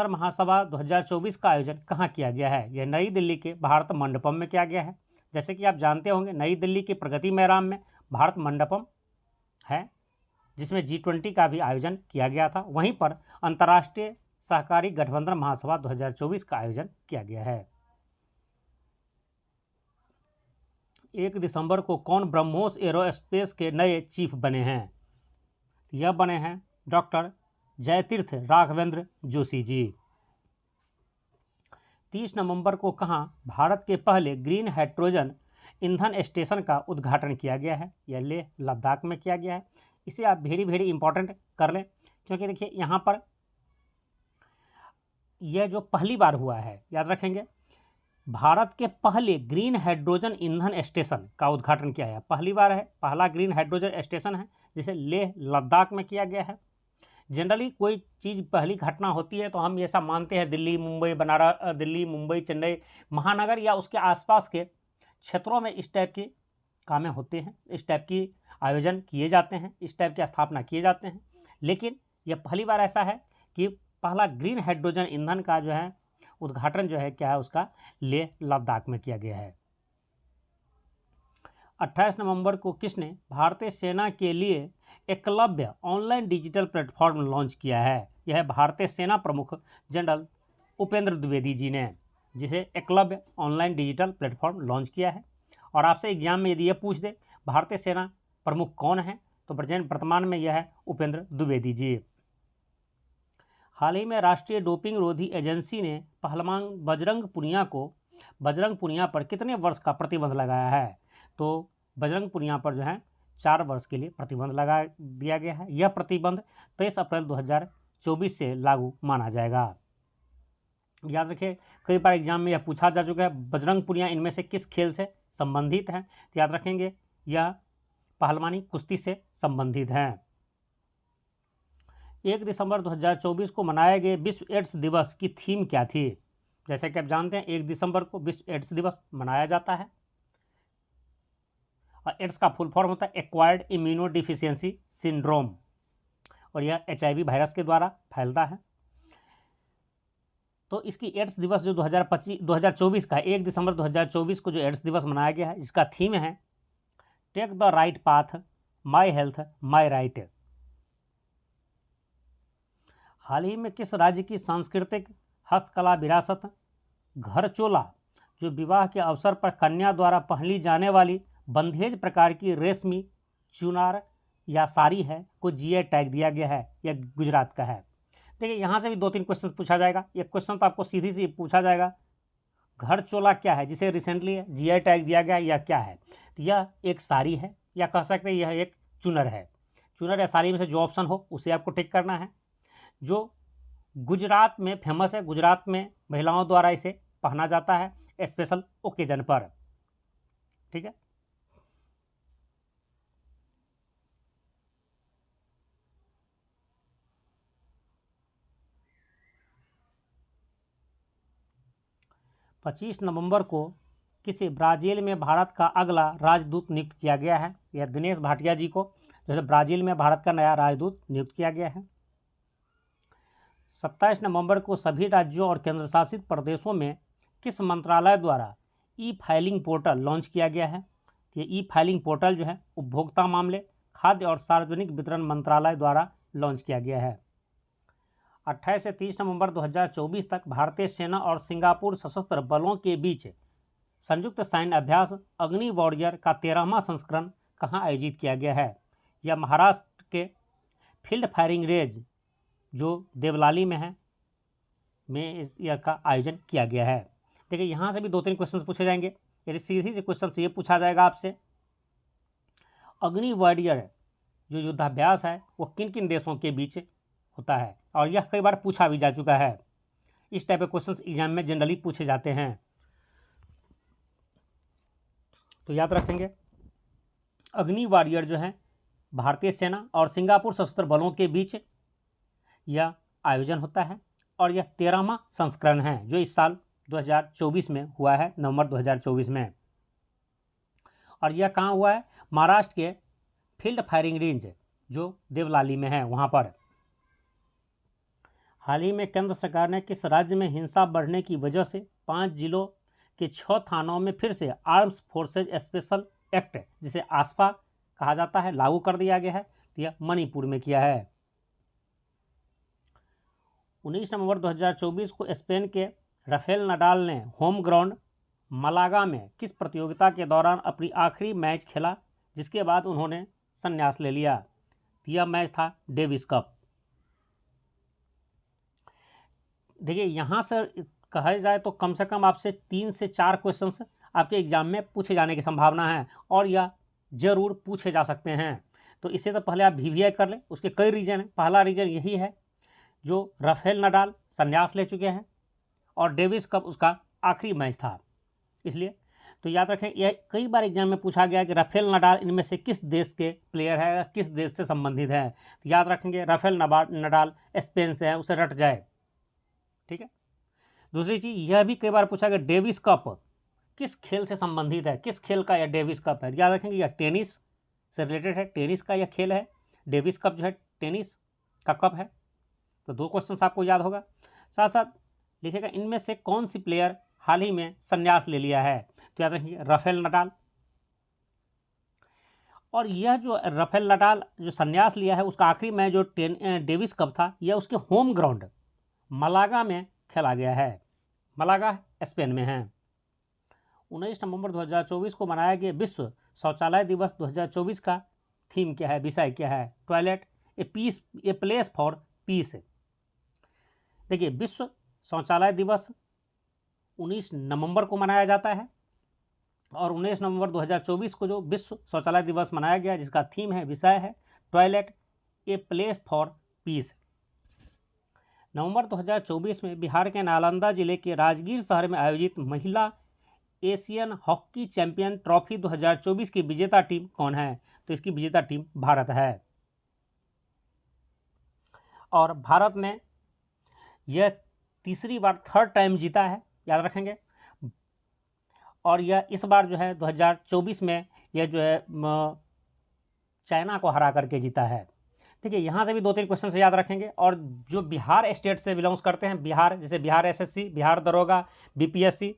महासभा 2024 का आयोजन कहाँ किया गया है? यह नई दिल्ली के भारत मंडपम में किया गया है। जैसे कि आप जानते होंगे नई दिल्ली के प्रगति मैदान में भारत मंडपम है जिसमें G20 का भी आयोजन किया गया था। वहीं पर अंतर्राष्ट्रीय सहकारी गठबंधन महासभा 2024 का आयोजन किया गया है। 1 दिसंबर को कौन ब्रह्मोस एरोस्पेस के नए चीफ बने हैं? यह बने हैं डॉक्टर जयतीर्थ राघवेंद्र जोशी जी। 30 नवंबर को कहाँ भारत के पहले ग्रीन हाइड्रोजन ईंधन स्टेशन का उद्घाटन किया गया है? यह लेह लद्दाख में किया गया है। इसे आप वेरी इंपॉर्टेंट कर लें क्योंकि देखिए यहाँ पर यह जो पहली बार हुआ है, याद रखेंगे भारत के पहले ग्रीन हाइड्रोजन ईंधन स्टेशन का उद्घाटन किया है, पहली बार है, पहला ग्रीन हाइड्रोजन स्टेशन है जिसे लेह लद्दाख में किया गया है। जनरली कोई चीज़ पहली घटना होती है तो हम ऐसा मानते हैं दिल्ली मुंबई चेन्नई महानगर या उसके आसपास के क्षेत्रों में इस टाइप के कामें होते हैं, इस टाइप की आयोजन किए जाते हैं, इस टाइप की स्थापना किए जाते हैं। लेकिन यह पहली बार ऐसा है कि पहला ग्रीन हाइड्रोजन ईंधन का जो है उद्घाटन जो है क्या है उसका लेह लद्दाख में किया गया है। 28 नवंबर को किसने भारतीय सेना के लिए Eklavya online digital platform launch किया है? यह भारतीय सेना प्रमुख जनरल उपेंद्र द्विवेदी जी ने, जिसे Eklavya online digital platform launch किया है। और आपसे एग्जाम में यदि यह पूछ दे भारतीय सेना प्रमुख कौन है तो वर्तमान में यह है उपेंद्र द्विवेदी जी। हाल ही में राष्ट्रीय डोपिंग रोधी एजेंसी ने पहलवान बजरंग पुनिया पर कितने वर्ष का प्रतिबंध लगाया है? तो बजरंग पुनिया पर जो है 4 वर्ष के लिए प्रतिबंध लगा दिया गया है। यह प्रतिबंध 23 अप्रैल 2024 से लागू माना जाएगा। याद रखें कई बार एग्जाम में यह पूछा जा चुका है बजरंग पुनिया इनमें से किस खेल से संबंधित हैं। तो याद रखेंगे यह पहलवानी कुश्ती से संबंधित हैं। 1 दिसंबर 2024 को मनाए गए विश्व एड्स दिवस की थीम क्या थी? जैसे कि आप जानते हैं 1 दिसंबर को विश्व एड्स दिवस मनाया जाता है और एड्स का फुल फॉर्म होता है एक्वायर्ड इम्यूनो डिफिशियंसी सिंड्रोम, और यह HIV वायरस के द्वारा फैलता है। तो इसकी एड्स दिवस जो 2024 का 1 दिसंबर 2024 को जो एड्स दिवस मनाया गया है, इसका थीम है take the right path, my health my right. हाल ही में किस राज्य की सांस्कृतिक हस्तकला विरासत घरचोला, जो विवाह के अवसर पर कन्या द्वारा पहनी जाने वाली बंधेज प्रकार की रेशमी चुनार या साड़ी है, को GI टैग दिया गया है? यह गुजरात का है। देखिए यहाँ से भी 2-3 क्वेश्चन पूछा जाएगा। एक क्वेश्चन तो आपको सीधी सी पूछा जाएगा, घरचोला क्या है जिसे रिसेंटली GI टैग दिया गया, यह क्या है? तो यह एक साड़ी है, या कह सकते हैं यह एक चुनर है। चुनर या साड़ी में से जो ऑप्शन हो उसे आपको टिक करना है। जो गुजरात में फेमस है, गुजरात में महिलाओं द्वारा इसे पहना जाता है स्पेशल ओकेजन पर। ठीक है, पच्चीस नवंबर को किसी ब्राज़ील में भारत का अगला राजदूत नियुक्त किया गया है? यह दिनेश भाटिया जी को जैसे ब्राज़ील में भारत का नया राजदूत नियुक्त किया गया है। 27 नवंबर को सभी राज्यों और केंद्रशासित प्रदेशों में किस मंत्रालय द्वारा ई-फाइलिंग पोर्टल लॉन्च किया गया है? ये ई-फाइलिंग पोर्टल जो है उपभोक्ता मामले, खाद्य और सार्वजनिक वितरण मंत्रालय द्वारा लॉन्च किया गया है। 28 से 30 नवंबर 2024 तक भारतीय सेना और सिंगापुर सशस्त्र बलों के बीच संयुक्त सैन्य अभ्यास अग्नि वॉरियर का 13वां संस्करण कहाँ आयोजित किया गया है? यह महाराष्ट्र के फील्ड फायरिंग रेंज जो देवलाली में है यह का आयोजन किया गया है। देखिए यहाँ से भी 2-3 क्वेश्चन पूछे जाएंगे। यदि सीधी से क्वेश्चन से ये पूछा जाएगा आपसे, अग्नि वॉरियर जो युद्धाभ्यास है वो किन किन देशों के बीच होता है? और यह कई बार पूछा भी जा चुका है। इस टाइप के क्वेश्चंस एग्जाम में जनरली पूछे जाते हैं, तो याद रखेंगे अग्नि वॉरियर जो है भारतीय सेना और सिंगापुर सशस्त्र बलों के बीच यह आयोजन होता है और यह 13वां संस्करण है जो इस साल 2024 में हुआ है, नवंबर 2024 में। और यह कहाँ हुआ है? महाराष्ट्र के फील्ड फायरिंग रेंज जो देवलाली में है वहाँ पर। हाल ही में केंद्र सरकार ने किस राज्य में हिंसा बढ़ने की वजह से 5 जिलों के 6 थानों में फिर से आर्म्स फोर्सेज स्पेशल एक्ट, जिसे आस्फा कहा जाता है, लागू कर दिया गया है? तो यह मणिपुर में किया है। 19 नवंबर 2024 को स्पेन के राफेल नडाल ने होम ग्राउंड मलागा में किस प्रतियोगिता के दौरान अपनी आखिरी मैच खेला, जिसके बाद उन्होंने संन्यास ले लिया? यह मैच था डेविस कप। देखिए यहाँ से कहा जाए तो कम से कम आपसे 3 से 4 क्वेश्चंस आपके एग्जाम में पूछे जाने की संभावना है और यह जरूर पूछे जा सकते हैं। तो इससे तो पहले आप VVI कर लें। उसके कई रीजन हैं। पहला रीजन यही है जो राफेल नडाल संन्यास ले चुके हैं और डेविस कप उसका आखिरी मैच था, इसलिए। तो याद रखें यह कई बार एग्जाम में पूछा गया कि राफेल नडाल इनमें से किस देश के प्लेयर है, किस देश से संबंधित है? तो याद रखेंगे राफेल नडाल स्पेन से है, उसे रट जाए। ठीक है। दूसरी चीज़ यह भी कई बार पूछा गया डेविस कप किस खेल से संबंधित है, किस खेल का यह डेविस कप है? याद रखेंगे यह टेनिस से रिलेटेड है, टेनिस का यह खेल है। डेविस कप जो है टेनिस का कप है। तो 2 क्वेश्चन आपको याद होगा। साथ साथ लिखेगा इनमें से कौन सी प्लेयर हाल ही में संन्यास ले लिया है? तो याद रखिए राफेल नडाल। और यह जो राफेल नडाल जो संन्यास लिया है उसका आखिरी मैच जो डेविस कप था यह उसके होम ग्राउंड मलागा में खेला गया है। मलागा स्पेन में है। 19 नवंबर 2024 को मनाया गया विश्व शौचालय दिवस 2024 का थीम क्या है, विषय क्या है? Toilet a place for piece. देखिए विश्व शौचालय दिवस 19 नवंबर को मनाया जाता है और 19 नवंबर 2024 को जो विश्व शौचालय दिवस मनाया गया जिसका थीम है, विषय है toilet a place for peace. नवंबर 2024 में बिहार के नालंदा जिले के राजगीर शहर में आयोजित महिला एशियन हॉकी चैंपियन ट्रॉफी 2024 की विजेता टीम कौन है? तो इसकी विजेता टीम भारत है। और भारत ने यह तीसरी बार, थर्ड टाइम जीता है, याद रखेंगे। और यह इस बार जो है 2024 में यह जो है चाइना को हरा करके जीता है। ठीक है, यहाँ से भी 2-3 क्वेश्चन से याद रखेंगे। और जो बिहार स्टेट से बिलोंग्स करते हैं, बिहार, जैसे बिहार एसएससी, बिहार दरोगा, बीपीएससी,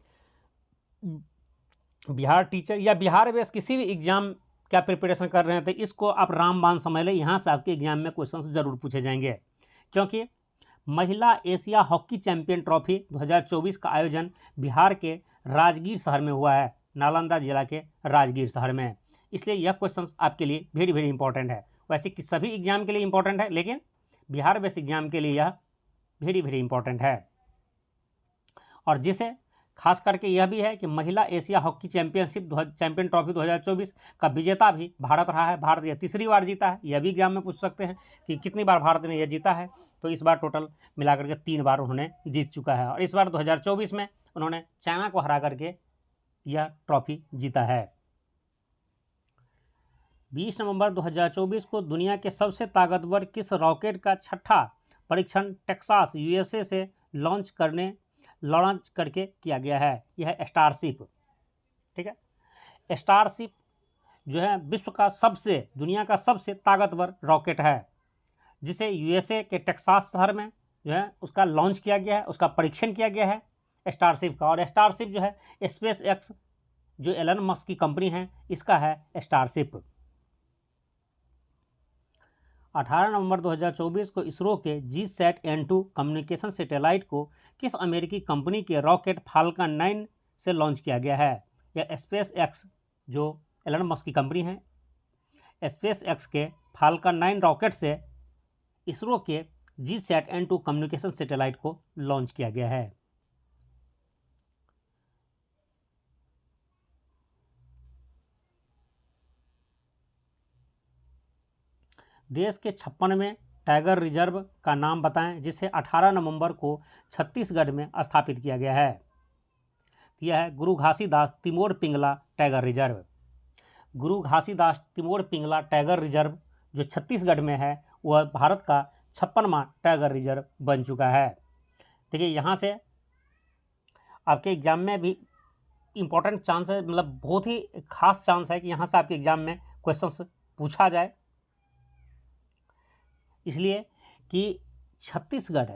बिहार टीचर या बिहार बेस किसी भी एग्जाम का प्रिपरेशन कर रहे हैं, तो इसको आप रामबाण समझ लें। यहाँ से आपके एग्जाम में क्वेश्चन जरूर पूछे जाएंगे, क्योंकि महिला एशिया हॉकी चैंपियन ट्रॉफी 2024 का आयोजन बिहार के राजगीर शहर में हुआ है, नालंदा जिला के राजगीर शहर में। इसलिए यह क्वेश्चन आपके लिए वेरी वेरी इंपॉर्टेंट है। वैसे कि सभी एग्जाम के लिए इंपॉर्टेंट है, लेकिन बिहार बेस एग्जाम के लिए यह वेरी वेरी इंपॉर्टेंट है। और जिसे खास करके यह भी है कि महिला एशिया हॉकी चैंपियन ट्रॉफी 2024 का विजेता भी भारत रहा है। भारत यह तीसरी बार जीता है। यह भी एग्जाम में पूछ सकते हैं कि कितनी बार भारत ने यह जीता है, तो इस बार टोटल मिलाकर के 3 बार उन्होंने जीत चुका है। और इस बार 2024 में उन्होंने चाइना को हरा करके यह ट्रॉफी जीता है। 20 नवंबर 2024 को दुनिया के सबसे ताकतवर किस रॉकेट का 6ठा परीक्षण टेक्सास यूएसए से लॉन्च करके किया गया है? यह है स्टारशिप। ठीक है, स्टारशिप जो है विश्व का दुनिया का सबसे ताकतवर रॉकेट है, जिसे यूएसए के टेक्सास शहर में जो है उसका लॉन्च किया गया है, उसका परीक्षण किया गया है स्टारशिप का। और स्टारशिप जो है स्पेस एक्स, जो एलन मस्क की कंपनी है, इसका है स्टारशिप। 18 नवंबर 2024 को इसरो के GSAT-N2 कम्युनिकेशन सैटेलाइट को किस अमेरिकी कंपनी के रॉकेट फाल्कन 9 से लॉन्च किया गया है? यह स्पेस एक्स, जो एलन मस्क की कंपनी है, स्पेस एक्स के फाल्कन 9 रॉकेट से इसरो के GSAT-N2 कम्युनिकेशन सैटेलाइट को लॉन्च किया गया है। देश के 56वें टाइगर रिजर्व का नाम बताएं, जिसे 18 नवंबर को छत्तीसगढ़ में स्थापित किया गया है। यह है Guru Ghasidas Timor Pingla tiger reserve. Guru Ghasidas Timor Pingla tiger reserve जो छत्तीसगढ़ में है, वह भारत का 56वां टाइगर रिजर्व बन चुका है। देखिए, यहाँ से आपके एग्जाम में भी इम्पोर्टेंट चांस है, मतलब बहुत ही खास चांस है कि यहाँ से आपके एग्जाम में क्वेश्चन पूछा जाए, इसलिए कि छत्तीसगढ़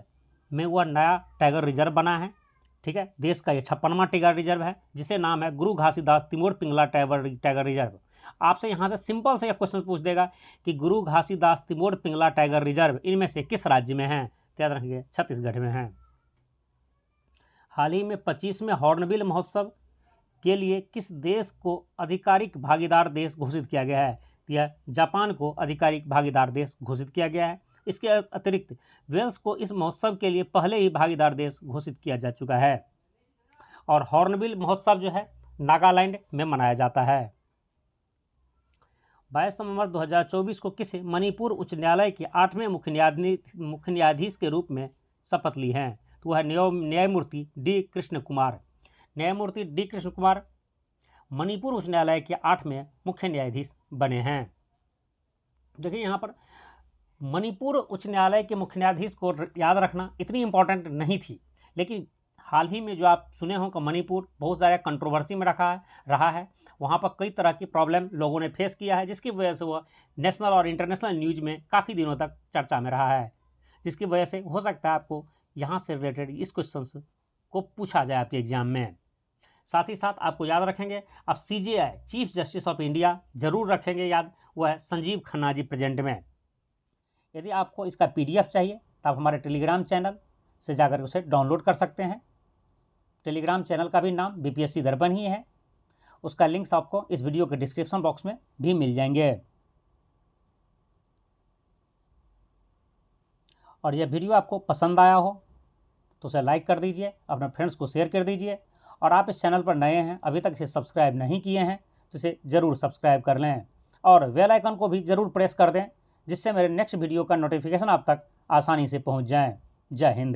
में वह नया टाइगर रिजर्व बना है। ठीक है, देश का यह 56वां टाइगर रिजर्व है, जिसे नाम है गुरु घासीदास तिमोर पिंगला टाइगर रिजर्व। आपसे यहाँ से सिंपल से यह क्वेश्चन पूछ देगा कि गुरु घासीदास तिमोर पिंगला टाइगर रिजर्व इनमें से किस राज्य में है? तो याद रखिए, छत्तीसगढ़ में है। हाल ही में 25वें हॉर्नबिल महोत्सव के लिए किस देश को आधिकारिक भागीदार देश घोषित किया गया है? यह जापान को आधिकारिक भागीदार देश घोषित किया गया है। इसके अतिरिक्त वेल्स को इस महोत्सव के लिए पहले ही भागीदार देश घोषित किया जा चुका है। और हॉर्नबिल महोत्सव जो है नागालैंड में मनाया जाता है। 22 नवंबर 2024 को किस मणिपुर उच्च न्यायालय के 8वें मुख्य न्यायाधीश के रूप में शपथ ली है? तो वह न्यायमूर्ति डी कृष्ण कुमार। न्यायमूर्ति डी कृष्ण कुमार मणिपुर उच्च न्यायालय के 8वें मुख्य न्यायाधीश बने हैं। देखिए, यहाँ पर मणिपुर उच्च न्यायालय के मुख्य न्यायाधीश को याद रखना इतनी इम्पोर्टेंट नहीं थी, लेकिन हाल ही में जो आप सुने हों कि मणिपुर बहुत ज़्यादा कंट्रोवर्सी में रहा है। वहाँ पर कई तरह की प्रॉब्लम लोगों ने फेस किया है, जिसकी वजह से वह नेशनल और इंटरनेशनल न्यूज में काफ़ी दिनों तक चर्चा में रहा है, जिसकी वजह से हो सकता है आपको यहाँ से रिलेटेड इस क्वेश्चन को पूछा जाए आपके एग्जाम में। साथ ही साथ आपको याद रखेंगे, अब CJI chief justice of India जरूर रखेंगे याद, वह है संजीव खन्ना जी प्रेजेंट में। यदि आपको इसका PDF चाहिए तो आप हमारे टेलीग्राम चैनल से जाकर उसे डाउनलोड कर सकते हैं। टेलीग्राम चैनल का भी नाम BPSC दर्पण ही है। उसका लिंक्स आपको इस वीडियो के डिस्क्रिप्शन बॉक्स में भी मिल जाएंगे। और यह वीडियो आपको पसंद आया हो तो उसे लाइक कर दीजिए, अपने फ्रेंड्स को शेयर कर दीजिए। और आप इस चैनल पर नए हैं, अभी तक इसे सब्सक्राइब नहीं किए हैं, तो इसे ज़रूर सब्सक्राइब कर लें और बेल आइकन को भी ज़रूर प्रेस कर दें, जिससे मेरे नेक्स्ट वीडियो का नोटिफिकेशन आप तक आसानी से पहुंच जाए। जय हिंद।